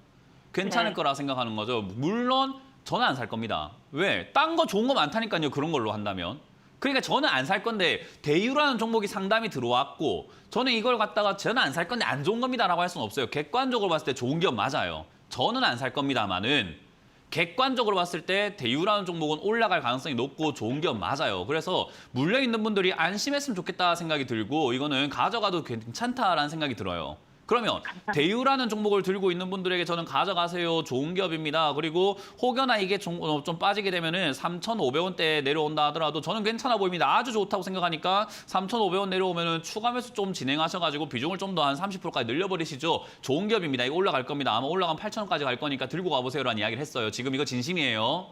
괜찮을 네. 거라 생각하는 거죠. 물론 저는 안 살 겁니다. 왜? 딴 거 좋은 거 많다니까요. 그런 걸로 한다면. 그러니까 저는 안 살 건데 대우라는 종목이 상담이 들어왔고 저는 이걸 갖다가 저는 안 살 건데 안 좋은 겁니다라고 할 수는 없어요. 객관적으로 봤을 때 좋은 기업 맞아요. 저는 안 살 겁니다만은 객관적으로 봤을 때 대우라는 종목은 올라갈 가능성이 높고 좋은 기업 맞아요. 그래서 물려있는 분들이 안심했으면 좋겠다 생각이 들고 이거는 가져가도 괜찮다라는 생각이 들어요. 그러면 대우라는 종목을 들고 있는 분들에게 저는 가져가세요. 좋은 기업입니다. 그리고 혹여나 이게 좀 빠지게 되면은 3,500원대 내려온다 하더라도 저는 괜찮아 보입니다. 아주 좋다고 생각하니까 3,500원 내려오면은 추가 매수 좀 진행하셔가지고 비중을 좀 더 한 30%까지 늘려버리시죠. 좋은 기업입니다. 이거 올라갈 겁니다. 아마 올라가면 8,000원까지 갈 거니까 들고 가보세요라는 이야기를 했어요. 지금 이거 진심이에요.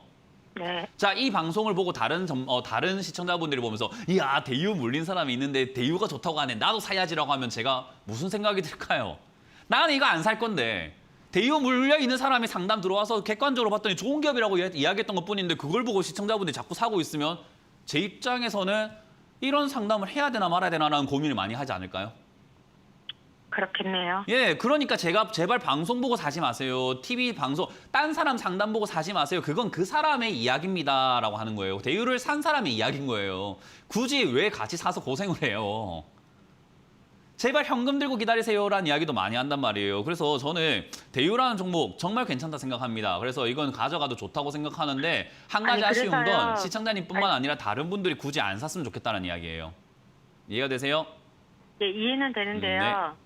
네. 자, 이 방송을 보고 다른 시청자분들이 보면서 이야 대유 물린 사람이 있는데 대유가 좋다고 하네 나도 사야지라고 하면 제가 무슨 생각이 들까요? 나는 이거 안 살 건데 대유 물려 있는 사람이 상담 들어와서 객관적으로 봤더니 좋은 기업이라고 이야기했던 것뿐인데 그걸 보고 시청자분들이 자꾸 사고 있으면 제 입장에서는 이런 상담을 해야 되나 말아야 되나라는 고민을 많이 하지 않을까요? 그렇겠네요. 예, 그러니까 제가 제발 방송 보고 사지 마세요. TV 방송, 딴 사람 상담 보고 사지 마세요. 그건 그 사람의 이야기입니다라고 하는 거예요. 대유를 산 사람의 이야기인 거예요. 굳이 왜 같이 사서 고생을 해요. 제발 현금 들고 기다리세요라는 이야기도 많이 한단 말이에요. 그래서 저는 대유라는 종목 정말 괜찮다 생각합니다. 그래서 이건 가져가도 좋다고 생각하는데 한 가지 아니, 아쉬운 그래서요. 건 시청자님뿐만 아니라 다른 분들이 굳이 안 샀으면 좋겠다는 이야기예요. 이해가 되세요? 예, 이해는 되는데요.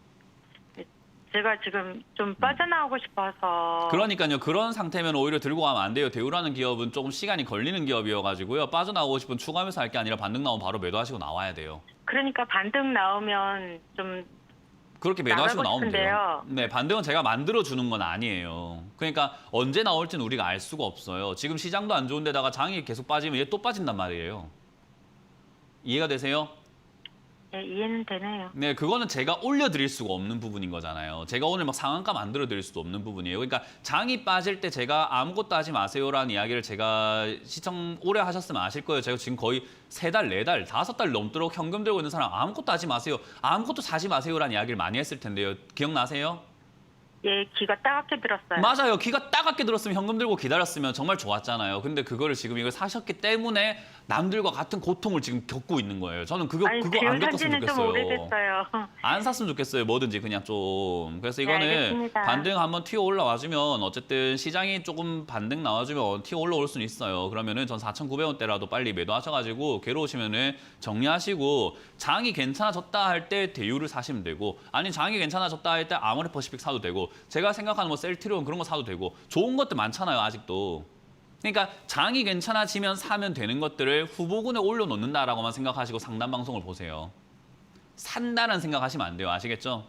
제가 지금 좀 빠져나오고 싶어서. 그러니까요. 그런 상태면 오히려 들고 가면 안 돼요. 대우라는 기업은 조금 시간이 걸리는 기업이어가지고요. 빠져나오고 싶은 추가 매수 할 게 아니라 반등 나오면 바로 매도하시고 나와야 돼요. 그러니까 반등 나오면 좀 그렇게 매도하시고 나가고 나오면 돼요. 싶은데요. 네, 반등은 제가 만들어주는 건 아니에요. 그러니까 언제 나올지는 우리가 알 수가 없어요. 지금 시장도 안 좋은데다가 장이 계속 빠지면 얘 또 빠진단 말이에요. 이해가 되세요? 예, 이해는 되네요. 네, 그거는 제가 올려드릴 수가 없는 부분인 거잖아요. 제가 오늘 막 상한가 만들어드릴 수도 없는 부분이에요. 그러니까 장이 빠질 때 제가 아무것도 하지 마세요라는 이야기를 제가 시청 오래 하셨으면 아실 거예요. 제가 지금 거의 3달, 4달, 5달 넘도록 현금 들고 있는 사람 아무것도 하지 마세요. 아무것도 사지 마세요라는 이야기를 많이 했을 텐데요. 기억나세요? 예, 귀가 따갑게 들었어요. 맞아요. 귀가 따갑게 들었으면 현금 들고 기다렸으면 정말 좋았잖아요. 근데 그거를 지금 이걸 사셨기 때문에 남들과 같은 고통을 지금 겪고 있는 거예요. 저는 그거 아니, 안 지금 겪었으면 산지는 좀 좋겠어요. 오래됐어요. 안 샀으면 좋겠어요. 뭐든지 그냥 좀. 그래서 네, 이거는 알겠습니다. 반등 한번 튀어 올라와주면 어쨌든 시장이 조금 반등 나와주면 튀어 올라올 수는 있어요. 그러면은 전 4,900원대라도 빨리 매도하셔가지고 괴로우시면은 정리하시고 장이 괜찮아졌다 할 때 대유를 사시면 되고 아니 장이 괜찮아졌다 할 때 아모레퍼시픽 사도 되고 제가 생각하는 뭐 셀트리온 그런 거 사도 되고 좋은 것들 많잖아요. 아직도. 그러니까 장이 괜찮아지면 사면 되는 것들을 후보군에 올려놓는다라고만 생각하시고 상담 방송을 보세요. 산다는 생각하시면 안 돼요. 아시겠죠?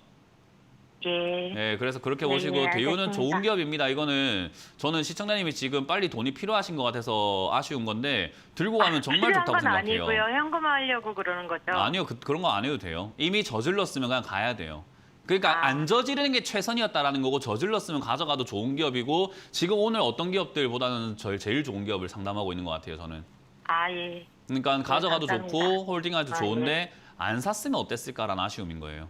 예. 네, 그래서 그렇게 네, 보시고 네, 대우는 알겠습니다. 좋은 기업입니다. 이거는 저는 시청자님이 지금 빨리 돈이 필요하신 것 같아서 아쉬운 건데 들고 가면 정말 필요한 좋다고 건 생각해요. 아니고요. 현금화하려고 그러는 거죠. 아니요, 그런 거 안 해도 돼요. 이미 저질렀으면 그냥 가야 돼요. 그러니까 안 저지르는 게 최선이었다라는 거고 저질렀으면 가져가도 좋은 기업이고 지금 오늘 어떤 기업들보다는 제일 좋은 기업을 상담하고 있는 것 같아요. 저는. 아, 예. 그러니까 가져가도 감사합니다. 좋고 홀딩해도 아, 좋은데 안 샀으면 어땠을까라는 아쉬움인 거예요.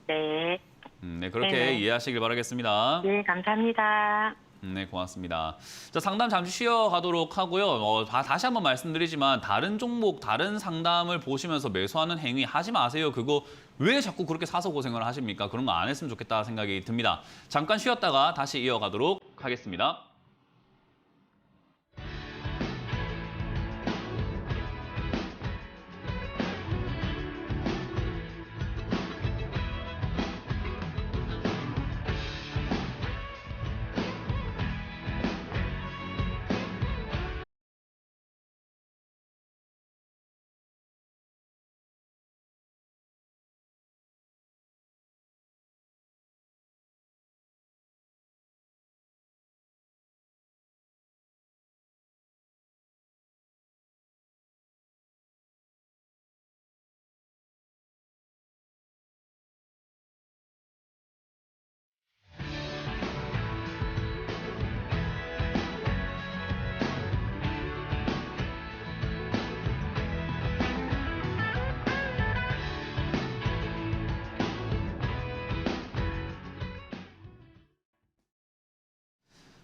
네. 네, 그렇게 네네. 이해하시길 바라겠습니다. 예, 감사합니다. 네, 고맙습니다. 자, 상담 잠시 쉬어가도록 하고요. 다시 한번 말씀드리지만 다른 종목, 다른 상담을 보시면서 매수하는 행위 하지 마세요. 그거 왜 자꾸 그렇게 사서 고생을 하십니까? 그런 거 안 했으면 좋겠다 생각이 듭니다. 잠깐 쉬었다가 다시 이어가도록 하겠습니다.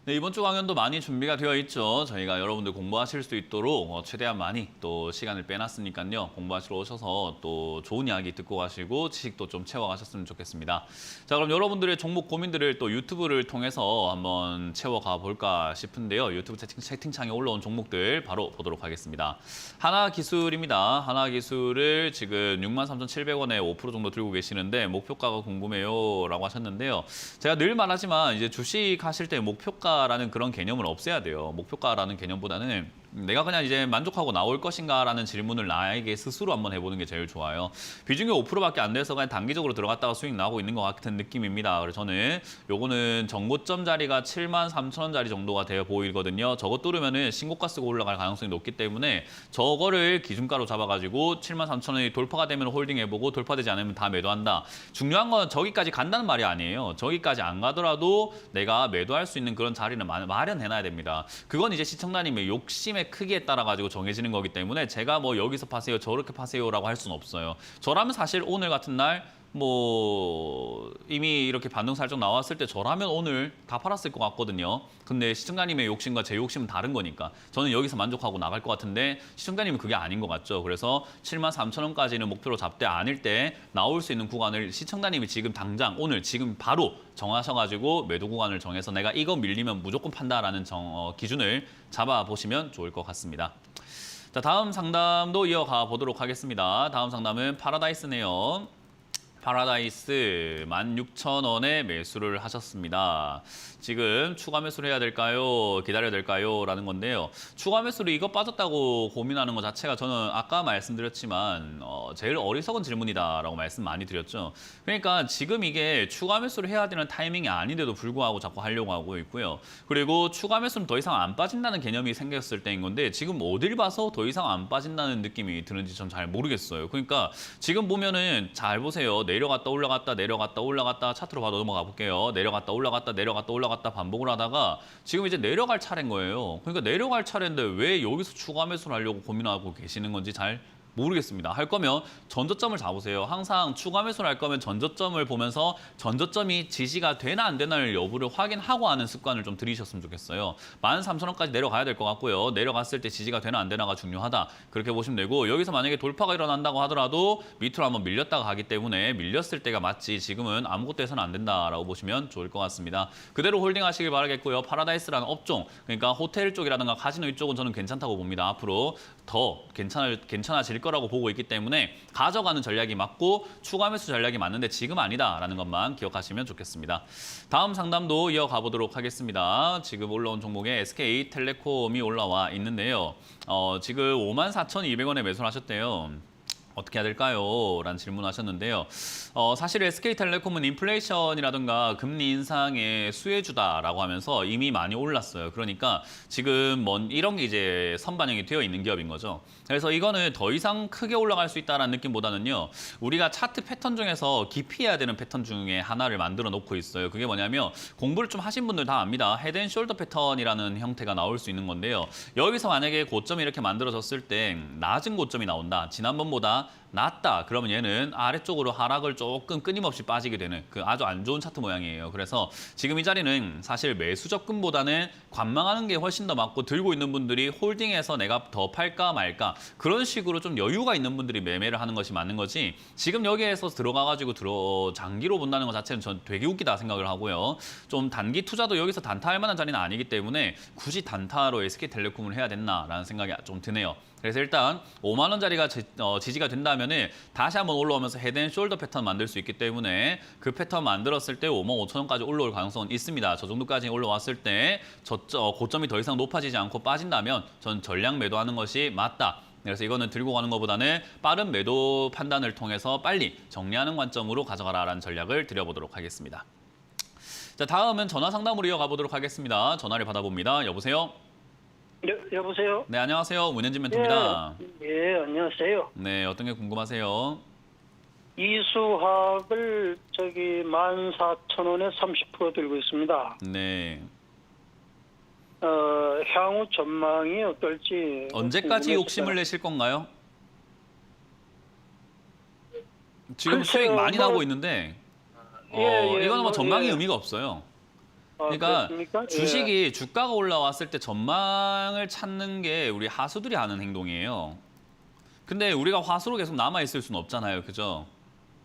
네, 이번 주 강연도 많이 준비가 되어 있죠. 저희가 여러분들 공부하실 수 있도록 최대한 많이 또 시간을 빼놨으니까요. 공부하시러 오셔서 또 좋은 이야기 듣고 가시고 지식도 좀 채워가셨으면 좋겠습니다. 자, 그럼 여러분들의 종목 고민들을 또 유튜브를 통해서 한번 채워가 볼까 싶은데요. 유튜브 채팅창에 올라온 종목들 바로 보도록 하겠습니다. 하나기술입니다. 하나기술을 지금 63,700원에 5% 정도 들고 계시는데 목표가가 궁금해요 라고 하셨는데요. 제가 늘 말하지만 이제 주식 하실 때 목표가라는 그런 개념을 없애야 돼요. 목표가라는 개념보다는 내가 그냥 이제 만족하고 나올 것인가라는 질문을 나에게 스스로 한번 해보는 게 제일 좋아요. 비중이 5%밖에 안 돼서 그냥 단기적으로 들어갔다가 수익 나고 있는 것 같은 느낌입니다. 그래서 저는 요거는 정고점 자리가 73,000원짜리 정도가 되어 보이거든요. 저거 뚫으면은 신고가 쓰고 올라갈 가능성이 높기 때문에 저거를 기준가로 잡아가지고 73,000원이 돌파가 되면 홀딩해보고 돌파되지 않으면 다 매도한다. 중요한 건 저기까지 간다는 말이 아니에요. 저기까지 안 가더라도 내가 매도할 수 있는 그런 자리는 마련해놔야 됩니다. 그건 이제 시청자님의 욕심의 크기에 따라 가지고 정해지는 거기 때문에 제가 뭐 여기서 파세요 저렇게 파세요라고 할 수는 없어요. 저라면 사실 오늘 같은 날 뭐 이미 이렇게 반등 살짝 나왔을 때 저라면 오늘 다 팔았을 것 같거든요. 근데 시청자님의 욕심과 제 욕심은 다른 거니까 저는 여기서 만족하고 나갈 것 같은데 시청자님은 그게 아닌 것 같죠. 그래서 73,000원까지는 목표로 잡되 아닐 때 나올 수 있는 구간을 시청자님이 지금 당장 오늘 지금 바로 정하셔가지고 매도 구간을 정해서 내가 이거 밀리면 무조건 판다라는 기준을 잡아보시면 좋을 것 같습니다. 자, 다음 상담도 이어가 보도록 하겠습니다. 다음 상담은 파라다이스네요. 파라다이스 16,000원에 매수를 하셨습니다. 지금 추가 매수를 해야 될까요? 기다려야 될까요? 라는 건데요. 추가 매수를 이거 빠졌다고 고민하는 것 자체가 저는 아까 말씀드렸지만 제일 어리석은 질문이다라고 말씀 많이 드렸죠. 그러니까 지금 이게 추가 매수를 해야 되는 타이밍이 아닌데도 불구하고 자꾸 하려고 하고 있고요. 그리고 추가 매수는 더 이상 안 빠진다는 개념이 생겼을 때인 건데 지금 어딜 봐서 더 이상 안 빠진다는 느낌이 드는지 전 잘 모르겠어요. 그러니까 지금 보면은 잘 보세요. 내려갔다 올라갔다 내려갔다 올라갔다 차트로 봐도 넘어가 볼게요. 내려갔다 올라갔다 내려갔다 올라갔다 반복을 하다가 지금 이제 내려갈 차례인 거예요. 그러니까 내려갈 차례인데 왜 여기서 추가 매수를 하려고 고민하고 계시는 건지 잘 모르겠습니다. 할 거면 전저점을 잡으세요. 항상 추가 매수를 할 거면 전저점을 보면서 전저점이 지지가 되나 안 되나를 여부를 확인하고 하는 습관을 좀 들이셨으면 좋겠어요. 13,000원까지 내려가야 될 것 같고요. 내려갔을 때 지지가 되나 안 되나가 중요하다. 그렇게 보시면 되고 여기서 만약에 돌파가 일어난다고 하더라도 밑으로 한번 밀렸다가 가기 때문에 밀렸을 때가 맞지 지금은 아무것도 해서는 안 된다라고 보시면 좋을 것 같습니다. 그대로 홀딩하시길 바라겠고요. 파라다이스라는 업종, 그러니까 호텔 쪽이라든가 카지노 이쪽은 저는 괜찮다고 봅니다. 앞으로 더 괜찮아질 거라고 보고 있기 때문에 가져가는 전략이 맞고 추가 매수 전략이 맞는데 지금 아니다라는 것만 기억하시면 좋겠습니다. 다음 상담도 이어가 보도록 하겠습니다. 지금 올라온 종목에 SK텔레콤이 올라와 있는데요. 지금 54,200원에 매수를 하셨대요. 어떻게 해야 될까요? 라는 질문하셨는데요. 사실 SK텔레콤은 인플레이션이라든가 금리 인상의 수혜주다라고 하면서 이미 많이 올랐어요. 그러니까 지금 이런 게 이제 선반영이 되어 있는 기업인 거죠. 그래서 이거는 더 이상 크게 올라갈 수 있다는 느낌보다는요. 우리가 차트 패턴 중에서 기피해야 되는 패턴 중에 하나를 만들어 놓고 있어요. 그게 뭐냐면 공부를 좀 하신 분들 다 압니다. 헤드앤숄더 패턴이라는 형태가 나올 수 있는 건데요. 여기서 만약에 고점이 이렇게 만들어졌을 때 낮은 고점이 나온다. 지난번보다 자체가 낮다. 그러면 얘는 아래쪽으로 하락을 조금 끊임없이 빠지게 되는 그 아주 안 좋은 차트 모양이에요. 그래서 지금 이 자리는 사실 매수 접근보다는 관망하는 게 훨씬 더 맞고 들고 있는 분들이 홀딩해서 내가 더 팔까 말까 그런 식으로 좀 여유가 있는 분들이 매매를 하는 것이 맞는 거지 지금 여기에서 들어가가지고 장기로 본다는 것 자체는 전 되게 웃기다 생각을 하고요. 좀 단기 투자도 여기서 단타할 만한 자리는 아니기 때문에 굳이 단타로 SK텔레콤을 해야 됐나라는 생각이 좀 드네요. 그래서 일단 5만 원짜리가 지지가 된다면은 다시 한번 올라오면서 헤드앤숄더 패턴 만들 수 있기 때문에 그 패턴 만들었을 때 5만 5천 원까지 올라올 가능성은 있습니다. 저 정도까지 올라왔을 때 고점이 더 이상 높아지지 않고 빠진다면 전 전량 매도하는 것이 맞다. 그래서 이거는 들고 가는 것보다는 빠른 매도 판단을 통해서 빨리 정리하는 관점으로 가져가라라는 전략을 드려보도록 하겠습니다. 자, 다음은 전화 상담으로 이어가 보도록 하겠습니다. 전화를 받아봅니다. 여보세요? 여보세요? 네, 안녕하세요. 문현진 멘토입니다. 예, 안녕하세요. 네, 어떤 게 궁금하세요? 이수학을 14,000원에 30% 들고 있습니다. 네. 향후 전망이 어떨지 언제까지 궁금해서. 욕심을 내실 건가요? 지금 글쎄요, 수익 많이 뭐- 나고 있는데 예, 이거는 뭐 전망이 예. 의미가 없어요. 그러니까 그렇습니까? 예. 주식이 주가가 올라왔을 때 전망을 찾는 게 우리 하수들이 하는 행동이에요. 근데 우리가 화수로 계속 남아있을 수는 없잖아요. 그죠?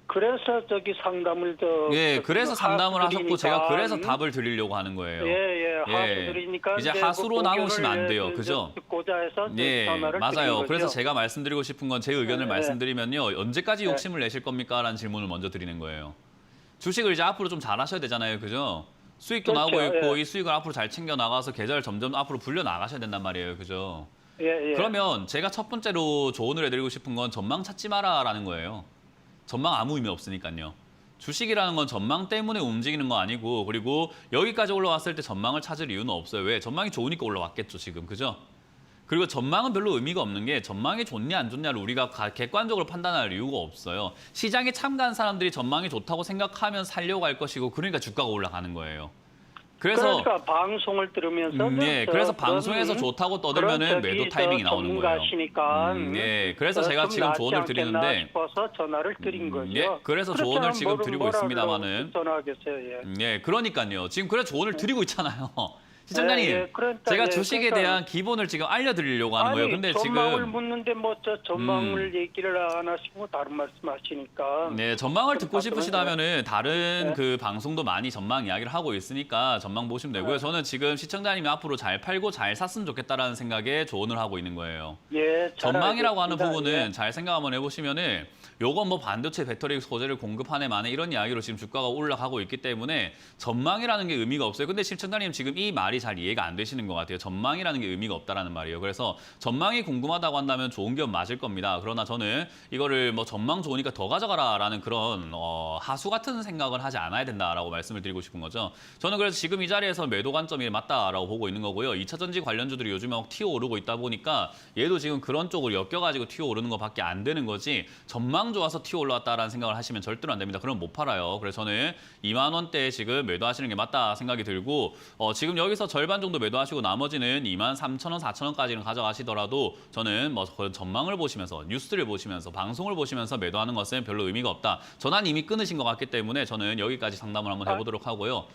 그래서 상담을 예, 그래서 상담을 하셨고 제가 그래서 답을 드리려고 하는 거예요. 예, 하수들이니까 이제 하수로 남으시면 안 돼요. 그죠? 듣고자 해서 예, 전화를 맞아요. 드린 거죠. 그래서 제가 말씀드리고 싶은 건 제 의견을 네. 말씀드리면요. 언제까지 네. 욕심을 내실 겁니까? 라는 질문을 먼저 드리는 거예요. 주식을 이제 앞으로 좀 잘하셔야 되잖아요. 그죠? 수익도 그렇죠. 나오고 있고 예. 이 수익을 앞으로 잘 챙겨 나가서 계좌를 점점 앞으로 불려 나가셔야 된단 말이에요. 그죠? 예. 그러면 제가 첫 번째로 조언을 해드리고 싶은 건 전망 찾지 마라라는 거예요. 전망 아무 의미 없으니까요. 주식이라는 건 전망 때문에 움직이는 거 아니고 그리고 여기까지 올라왔을 때 전망을 찾을 이유는 없어요. 왜? 전망이 좋으니까 올라왔겠죠, 지금. 그죠? 그리고 전망은 별로 의미가 없는 게 전망이 좋냐 안 좋냐를 우리가 객관적으로 판단할 이유가 없어요. 시장에 참가한 사람들이 전망이 좋다고 생각하면 살려고 할 것이고 그러니까 주가가 올라가는 거예요. 그래서 그러니까 방송을 들으면서 예, 그래서 방송에서 좋다고 떠들면은 매도 타이밍이 나오는 거예요. 전문가시니까 예, 그래서 제가 좀 지금 낫지 조언을 않겠나 드리는데 싶어서 전화를 드린 거죠. 예, 그래서 그렇다면 조언을 지금 뭐라- 드리고 뭐라 있습니다마는 전화하겠어요. 예. 예, 그러니까요. 지금 그래서 조언을 드리고 있잖아요. 시청자님, 예, 그러니까, 제가 예, 주식에 그러니까- 대한 기본을 지금 알려드리려고 하는 거예요. 근데 전망을 지금 묻는데 전망을 얘기를 안 하시고 다른 말씀하시니까 네, 전망을 듣고 그럼 싶으시다면은 다른 네. 그 방송도 많이 전망 이야기를 하고 있으니까 전망 보시면 되고요. 저는 지금 시청자님이 앞으로 잘 팔고 잘 샀으면 좋겠다라는 생각에 조언을 하고 있는 거예요. 예, 잘 전망이라고 하는 알겠습니다. 부분은 예. 잘 생각 한번 해보시면은 요건 뭐 반도체 배터리 소재를 공급하네 마네 이런 이야기로 지금 주가가 올라가고 있기 때문에 전망이라는 게 의미가 없어요. 근데 시청자님 지금 이 말이 잘 이해가 안 되시는 것 같아요. 전망이라는 게 의미가 없다라는 말이에요. 그래서 전망이 궁금하다고 한다면 좋은 기업 맞을 겁니다. 그러나 저는 이거를 뭐 전망 좋으니까 더 가져가라라는 그런 하수 같은 생각을 하지 않아야 된다라고 말씀을 드리고 싶은 거죠. 저는 그래서 지금 이 자리에서 매도 관점이 맞다라고 보고 있는 거고요. 2차 전지 관련주들이 요즘에 막 튀어오르고 있다 보니까 얘도 지금 그런 쪽으로 엮여가지고 튀어오르는 것밖에 안 되는 거지 전망 좋아서 튀어 올라왔다라는 생각을 하시면 절대로 안 됩니다. 그럼 못 팔아요. 그래서 저는 2만 원대에 지금 매도하시는 게 맞다 생각이 들고 지금 여기서 절반 정도 매도하시고 나머지는 2만 3천 원, 4천 원까지는 가져가시더라도 저는 뭐 그런 전망을 보시면서 뉴스를 보시면서 방송을 보시면서 매도하는 것은 별로 의미가 없다. 전환 이미 끊으신 것 같기 때문에 저는 여기까지 상담을 한번 해보도록 하고요.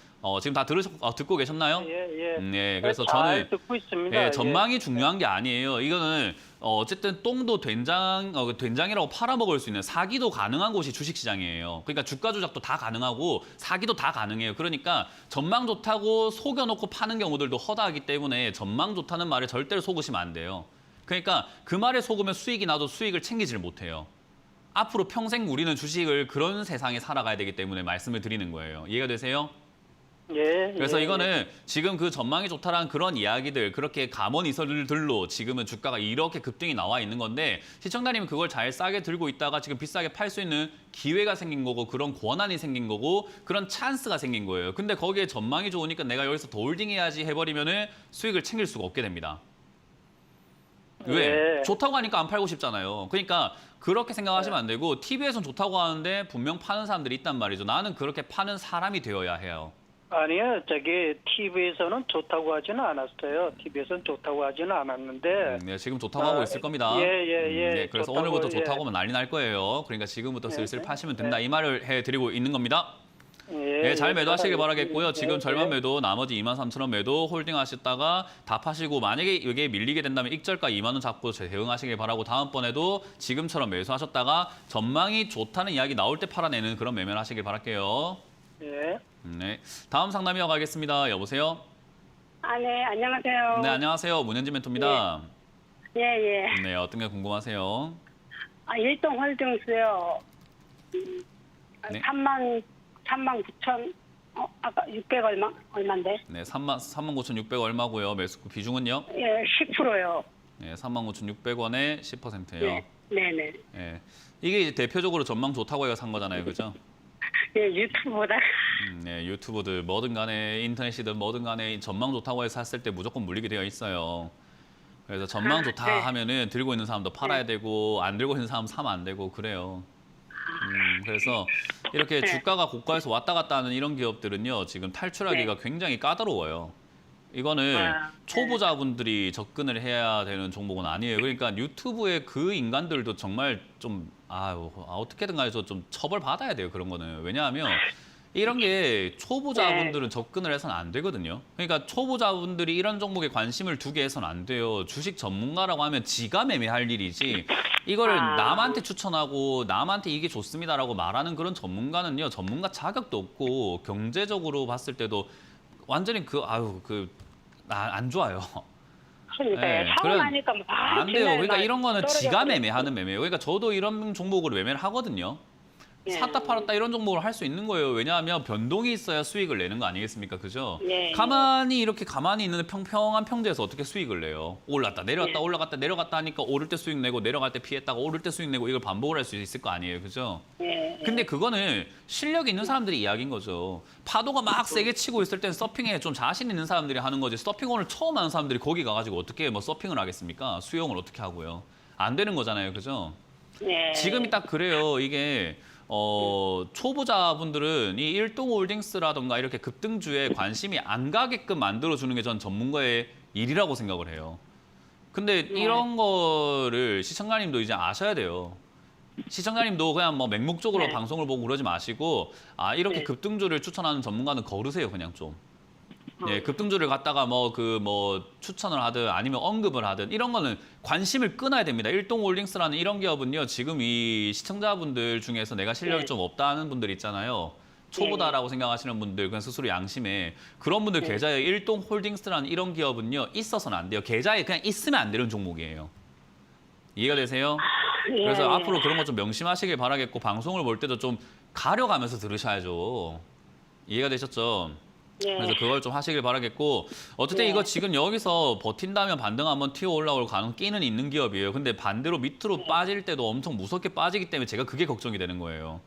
지금 다 듣고 계셨나요? 예. 네, 그래서 잘 저는 듣고 있습니다. 예, 전망이 중요한 게 아니에요. 이거는 어쨌든 똥도 된장이라고 팔아먹을 수 있는 사기도 가능한 곳이 주식시장이에요. 그러니까 주가 조작도 다 가능하고 사기도 다 가능해요. 그러니까 전망 좋다고 속여놓고 파는 경우들도 허다하기 때문에 전망 좋다는 말에 절대로 속으시면 안 돼요. 그러니까 그 말에 속으면 수익이 나도 수익을 챙기질 못해요. 앞으로 평생 우리는 주식을 그런 세상에 살아가야 되기 때문에 말씀을 드리는 거예요. 이해가 되세요? 예. 그래서 예. 이거는 지금 그 전망이 좋다라는 그런 이야기들 그렇게 감언이설들로 지금은 주가가 이렇게 급등이 나와 있는 건데 시청자님은 그걸 잘 싸게 들고 있다가 지금 비싸게 팔 수 있는 기회가 생긴 거고 그런 권한이 생긴 거고 그런 찬스가 생긴 거예요. 근데 거기에 전망이 좋으니까 내가 여기서 더 홀딩해야지 해버리면은 수익을 챙길 수가 없게 됩니다. 왜? 예. 좋다고 하니까 안 팔고 싶잖아요. 그러니까 그렇게 생각하시면 안 되고 TV에선 좋다고 하는데 분명 파는 사람들이 있단 말이죠. 나는 그렇게 파는 사람이 되어야 해요. 아니요, 저기 TV에서는 좋다고 하지는 않았어요. TV에서는 좋다고 하지는 않았는데. 네, 지금 좋다고 하고 있을 겁니다. 예. 네, 그래서 좋다고, 오늘부터 예. 좋다고 하면 난리 날 거예요. 그러니까 지금부터 슬슬 파시면 된다. 이 말을 해드리고 있는 겁니다. 예, 네, 잘 매도하시길 바라겠고요. 예, 지금 절반 예. 매도, 나머지 23,000원 매도 홀딩 하셨다가 다 파시고 만약에 이게 밀리게 된다면 익절가 2만 원 잡고 대응하시길 바라고 다음번에도 지금처럼 매수하셨다가 전망이 좋다는 이야기 나올 때 팔아내는 그런 매매를 하시길 바랄게요. 예. 네, 다음 상담 이어가겠습니다. 여보세요? 네, 안녕하세요. 네, 안녕하세요. 문현진 멘토입니다. 예. 네, 어떤 게 궁금하세요? 일동 홀딩스요. 네. 3만 9천, 아까 600 얼마인데? 네, 39,600 얼마고요. 매수 비중은요? 예, 10%요. 네, 39,600원에 10%예요. 네네. 예. 이게 이제 대표적으로 전망 좋다고 해서 산 거잖아요. 그죠? 예, 유튜브보다. 네, 유튜브들 뭐든 간에 인터넷이든 뭐든 간에 전망 좋다고 해서 샀을 때 무조건 물리게 되어 있어요. 그래서 전망 좋다 네. 하면은 들고 있는 사람도 팔아야 되고 안 들고 있는 사람 사면 안 되고 그래요. 그래서 이렇게 네. 주가가 고가에서 왔다 갔다 하는 이런 기업들은요. 지금 탈출하기가 굉장히 까다로워요. 이거는 아, 초보자분들이 접근을 해야 되는 종목은 아니에요. 그러니까 유튜브의 그 인간들도 정말 좀 어떻게든 간에 좀 처벌 받아야 돼요. 그런 거는. 왜냐하면 이런 게 초보자분들은 접근을 해서는 안 되거든요. 그러니까 초보자분들이 이런 종목에 관심을 두게 해서는 안 돼요. 주식 전문가라고 하면 지가 매매할 일이지 이거를 남한테 추천하고 남한테 이게 좋습니다라고 말하는 그런 전문가는요. 전문가 자격도 없고 경제적으로 봤을 때도 완전히 안 좋아요. 그러니까 네, 사고 그래. 나니까 안 돼요. 그러니까 이런 거는 지가 매매하는 매매예요. 그러니까 저도 이런 종목으로 매매를 하거든요. 예. 샀다 팔았다 이런 종목을 할 수 있는 거예요. 왜냐하면 변동이 있어야 수익을 내는 거 아니겠습니까? 그죠? 예. 가만히 이렇게 가만히 있는 평평한 평지에서 어떻게 수익을 내요? 올랐다 내려갔다 예. 올라갔다 내려갔다 하니까 오를 때 수익 내고 내려갈 때 피했다가 오를 때 수익 내고 이걸 반복을 할 수 있을 거 아니에요. 그죠? 예. 근데 그거는 실력 있는 사람들이 이야기인 거죠. 파도가 막 세게 치고 있을 땐 서핑에 좀 자신 있는 사람들이 하는 거지. 서핑원을 처음 하는 사람들이 거기 가가지고 어떻게 뭐 서핑을 하겠습니까? 수영을 어떻게 하고요? 안 되는 거잖아요. 그죠? 예. 지금이 딱 그래요. 이게 초보자분들은 이 일동홀딩스라던가 이렇게 급등주에 관심이 안 가게끔 만들어주는 게 전 전문가의 일이라고 생각을 해요. 근데 이런 거를 시청자님도 이제 아셔야 돼요. 시청자님도 그냥 뭐 맹목적으로 네. 방송을 보고 그러지 마시고 이렇게 네. 급등주를 추천하는 전문가는 거르세요. 그냥 좀. 예, 급등주를 갖다가 추천을 하든 아니면 언급을 하든 이런 거는 관심을 끊어야 됩니다. 일동홀딩스라는 이런 기업은요. 지금 이 시청자분들 중에서 내가 실력이 네. 좀 없다는 분들 있잖아요. 초보다라고 생각하시는 분들 그냥 스스로 양심에 그런 분들 네. 계좌에 일동홀딩스라는 이런 기업은요. 있어서는 안 돼요. 계좌에 그냥 있으면 안 되는 종목이에요. 이해가 되세요? 예. 그래서 앞으로 그런 거 좀 명심하시길 바라겠고 방송을 볼 때도 좀 가려가면서 들으셔야죠. 이해가 되셨죠? 예. 그래서 그걸 좀 하시길 바라겠고 어쨌든 네. 이거 지금 여기서 버틴다면 반등 한번 튀어 올라올 끼는 있는 기업이에요. 근데 반대로 밑으로 빠질 때도 엄청 무섭게 빠지기 때문에 제가 그게 걱정이 되는 거예요.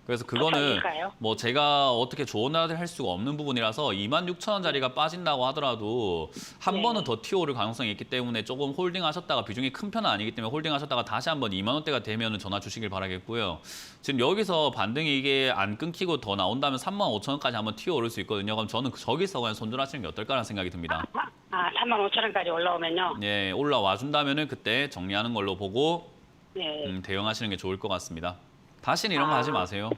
그래서 그거는 그러니까요. 뭐 제가 어떻게 조언을 할 수가 없는 부분이라서 26,000원짜리가 빠진다고 하더라도 한 네. 번은 더 튀어오를 가능성이 있기 때문에 조금 홀딩하셨다가 비중이 큰 편은 아니기 때문에 홀딩하셨다가 다시 한번 2만 원대가 되면 전화 주시길 바라겠고요. 지금 여기서 반등이 이게 안 끊기고 더 나온다면 35,000원까지 한번 튀어오를 수 있거든요. 그럼 저는 저기서 그냥 손절하시는 게 어떨까라는 생각이 듭니다. 3만 5천 원까지 올라오면요. 네, 올라와 준다면은 그때 정리하는 걸로 보고 예. 대응하시는 게 좋을 것 같습니다. 다시는 이런 거 하지 마세요.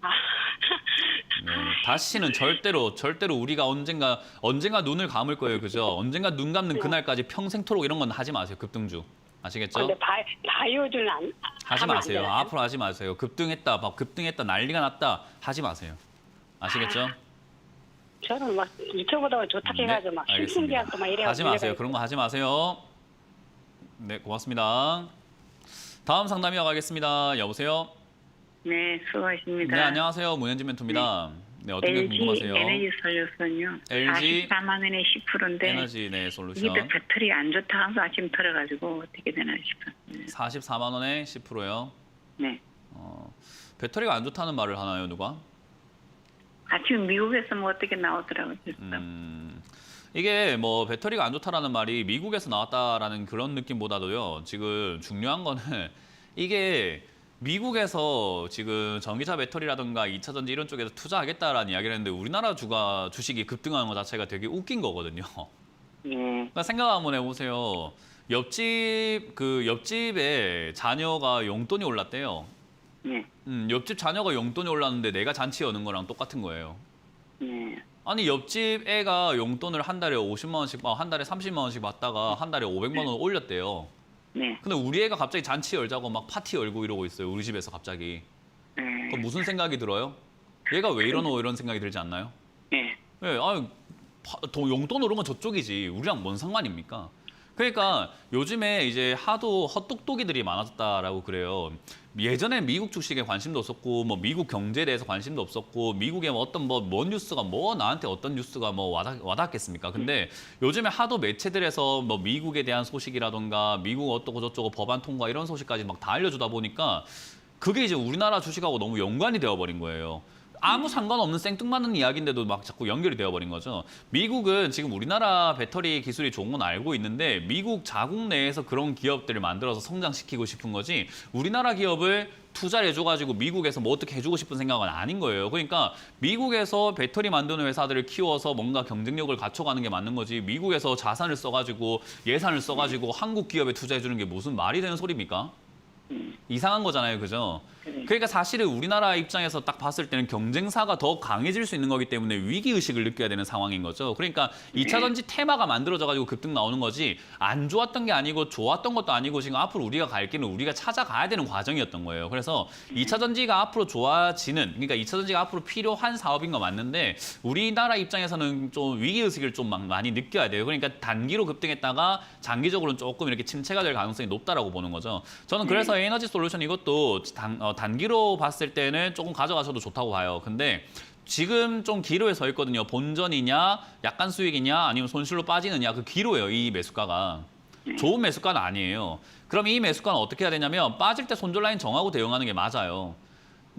네, 다시는 절대로 우리가 언젠가 눈을 감을 거예요, 그죠? 언젠가 눈 감는 그날까지 평생토록 이런 건 하지 마세요, 급등주. 아시겠죠? 근데 바이오주는 하지 하면 안 마세요. 돼요. 앞으로 하지 마세요. 급등했다, 난리가 났다, 하지 마세요. 아시겠죠? 저는 막 유튜브보다 좋다 해가지고 막 알겠습니다. 신신기하고 막 이래가지고 하지 마세요. 그런 거 하지 마세요. 네, 고맙습니다. 다음 상담 이어가겠습니다. 여보세요? 네, 수고하십니다. 네, 안녕하세요. 문현진 멘토입니다. 네, 어떤 게 LG 궁금하세요? 에너지 솔루션요. LG 44만 원에 10%인데 에너지 네, 솔루션. 이게 배터리 안 좋다 하고 아침 들어가지고 어떻게 되나 싶었어요. 44만 원에 10%요. 네. 배터리가 안 좋다는 말을 하나요, 누가? 아침 미국에서 뭐 어떻게 나오더라고요. 이게 뭐 배터리가 안 좋다라는 말이 미국에서 나왔다라는 그런 느낌보다도요. 지금 중요한 거는 이게 미국에서 지금 전기차 배터리라든가 2차 전지 이런 쪽에서 투자하겠다라는 이야기를 했는데 우리나라 주식이 급등하는 것 자체가 되게 웃긴 거거든요. 그러니까 생각 한번 해보세요. 옆집에 자녀가 용돈이 올랐대요. 네. 옆집 자녀가 용돈이 올랐는데 내가 잔치 여는 거랑 똑같은 거예요. 네. 아니 옆집 애가 용돈을 한 달에 50만 원씩, 한 달에 30만 원씩 받다가 한 달에 500만 원 올렸대요. 네. 근데 우리 애가 갑자기 잔치 열자고 막 파티 열고 이러고 있어요. 우리 집에서 갑자기. 네. 그럼 무슨 생각이 들어요? 얘가 왜 이러노 이런 생각이 들지 않나요? 네. 예, 아니, 용돈 오른 건 저쪽이지. 우리랑 뭔 상관입니까? 그러니까 요즘에 이제 하도 헛똑똑이들이 많아졌다라고 그래요. 예전에 미국 주식에 관심도 없었고, 뭐 미국 경제에 대해서 관심도 없었고, 미국의 뭐 어떤 뭔 뉴스가 나한테 어떤 뉴스가 와닿겠습니까? 근데 요즘에 하도 매체들에서 뭐 미국에 대한 소식이라던가, 미국 어떠고 저쩌고 법안 통과 이런 소식까지 막 다 알려주다 보니까 그게 이제 우리나라 주식하고 너무 연관이 되어버린 거예요. 아무 상관없는 생뚱맞는 이야기인데도 막 자꾸 연결이 되어버린 거죠. 미국은 지금 우리나라 배터리 기술이 좋은 건 알고 있는데 미국 자국 내에서 그런 기업들을 만들어서 성장시키고 싶은 거지 우리나라 기업을 투자를 해줘가지고 미국에서 뭐 어떻게 해주고 싶은 생각은 아닌 거예요. 그러니까 미국에서 배터리 만드는 회사들을 키워서 뭔가 경쟁력을 갖춰가는 게 맞는 거지 미국에서 자산을 써가지고 예산을 써가지고 한국 기업에 투자해주는 게 무슨 말이 되는 소리입니까? 이상한 거잖아요, 그죠? 그러니까 사실은 우리나라 입장에서 딱 봤을 때는 경쟁사가 더 강해질 수 있는 거기 때문에 위기의식을 느껴야 되는 상황인 거죠. 그러니까 2차 전지 테마가 만들어져가지고 급등 나오는 거지 안 좋았던 게 아니고 좋았던 것도 아니고 지금 앞으로 우리가 갈 길은 우리가 찾아가야 되는 과정이었던 거예요. 그래서 2차 전지가 앞으로 좋아지는, 그러니까 2차 전지가 앞으로 필요한 사업인 거 맞는데 우리나라 입장에서는 좀 위기의식을 좀 많이 느껴야 돼요. 그러니까 단기로 급등했다가 장기적으로는 조금 이렇게 침체가 될 가능성이 높다라고 보는 거죠. 저는 그래서 에너지 솔루션 이것도 단기로 봤을 때는 조금 가져가셔도 좋다고 봐요. 근데 지금 좀 기로에 서 있거든요. 본전이냐, 약간 수익이냐, 아니면 손실로 빠지느냐, 그 기로예요. 이 매수가가. 좋은 매수가는 아니에요. 그럼 이 매수가는 어떻게 해야 되냐면 빠질 때 손절 라인 정하고 대응하는 게 맞아요.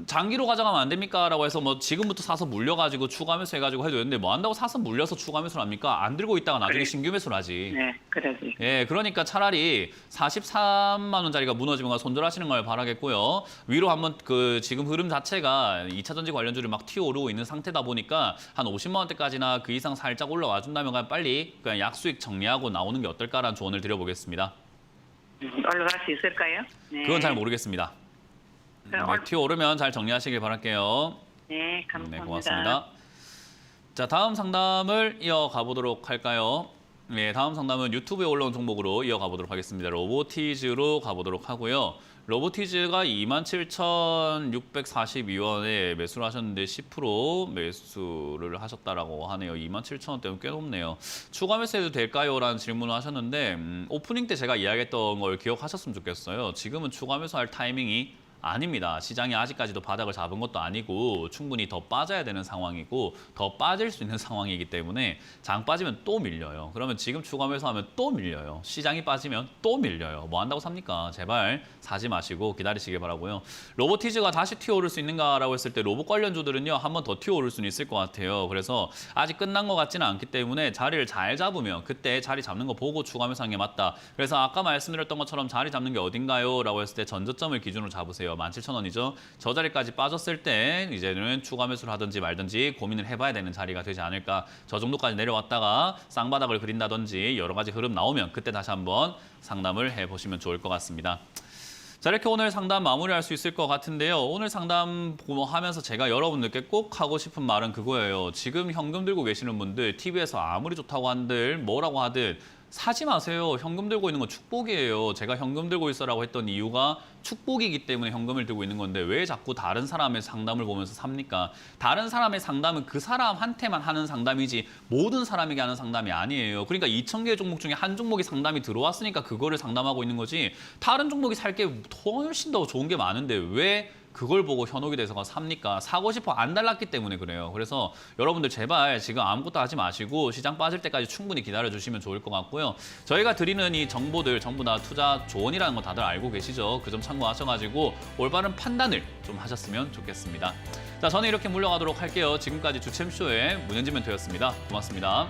장기로 가져가면 안 됩니까? 라고 해서 뭐 지금부터 사서 물려가지고 추가 매수 해가지고 해도 되는데 뭐 한다고 사서 물려서 추가 매수를 합니까? 안 들고 있다가 나중에 신규 매수를 하지. 네. 그러지. 예, 그러니까 차라리 43만 원짜리가 무너지면 손절하시는 걸 바라겠고요. 위로 한번 지금 흐름 자체가 2차 전지 관련주를 막 튀어오르고 있는 상태다 보니까 한 50만 원대까지나 그 이상 살짝 올라와 준다면 그냥 빨리 그냥 약수익 정리하고 나오는 게 어떨까라는 조언을 드려보겠습니다. 올라갈 수 있을까요? 네. 그건 잘 모르겠습니다. 네, 튀어오르면 잘 정리하시길 바랄게요. 네, 감사합니다. 네, 고맙습니다. 자, 다음 상담을 이어가 보도록 할까요? 네, 다음 상담은 유튜브에 올라온 종목으로 이어가 보도록 하겠습니다. 로보티즈로 가보도록 하고요. 로보티즈가 27,642원에 매수를 하셨는데 10% 매수를 하셨다라고 하네요. 27,000원대면 꽤 높네요. 추가 매수해도 될까요? 라는 질문을 하셨는데 오프닝 때 제가 이야기했던 걸 기억하셨으면 좋겠어요. 지금은 추가 매수할 타이밍이 아닙니다. 시장이 아직까지도 바닥을 잡은 것도 아니고 충분히 더 빠져야 되는 상황이고 더 빠질 수 있는 상황이기 때문에 장 빠지면 또 밀려요. 그러면 지금 추가 매수하면 또 밀려요. 시장이 빠지면 또 밀려요. 뭐 한다고 삽니까? 제발 사지 마시고 기다리시길 바라고요. 로보티즈가 다시 튀어오를 수 있는가라고 했을 때 로봇 관련주들은요. 한 번 더 튀어오를 수는 있을 것 같아요. 그래서 아직 끝난 것 같지는 않기 때문에 자리를 잘 잡으면 그때 자리 잡는 거 보고 추가 매수하는 게 맞다. 그래서 아까 말씀드렸던 것처럼 자리 잡는 게 어딘가요? 라고 했을 때 전저점을 기준으로 잡으세요. 17,000원이죠. 저 자리까지 빠졌을 때 이제는 추가 매수를 하든지 말든지 고민을 해봐야 되는 자리가 되지 않을까. 저 정도까지 내려왔다가 쌍바닥을 그린다든지 여러 가지 흐름 나오면 그때 다시 한번 상담을 해보시면 좋을 것 같습니다. 자, 이렇게 오늘 상담 마무리할 수 있을 것 같은데요. 오늘 상담 하면서 제가 여러분들께 꼭 하고 싶은 말은 그거예요. 지금 현금 들고 계시는 분들 TV에서 아무리 좋다고 한들 뭐라고 하든 사지 마세요. 현금 들고 있는 건 축복이에요. 제가 현금 들고 있어라고 했던 이유가 축복이기 때문에 현금을 들고 있는 건데 왜 자꾸 다른 사람의 상담을 보면서 삽니까? 다른 사람의 상담은 그 사람한테만 하는 상담이지 모든 사람에게 하는 상담이 아니에요. 그러니까 2,000개의 종목 중에 한 종목이 상담이 들어왔으니까 그거를 상담하고 있는 거지 다른 종목이 살 게 훨씬 더 좋은 게 많은데 왜 그걸 보고 현혹이 돼서 삽니까? 사고 싶어 안 달랐기 때문에 그래요. 그래서 여러분들 제발 지금 아무것도 하지 마시고 시장 빠질 때까지 충분히 기다려주시면 좋을 것 같고요. 저희가 드리는 이 정보들 전부 다 투자 조언이라는 거 다들 알고 계시죠? 그 점 참고하셔가지고 올바른 판단을 좀 하셨으면 좋겠습니다. 자, 저는 이렇게 물러가도록 할게요. 지금까지 주챔쇼의 문현진 멘토였습니다. 고맙습니다.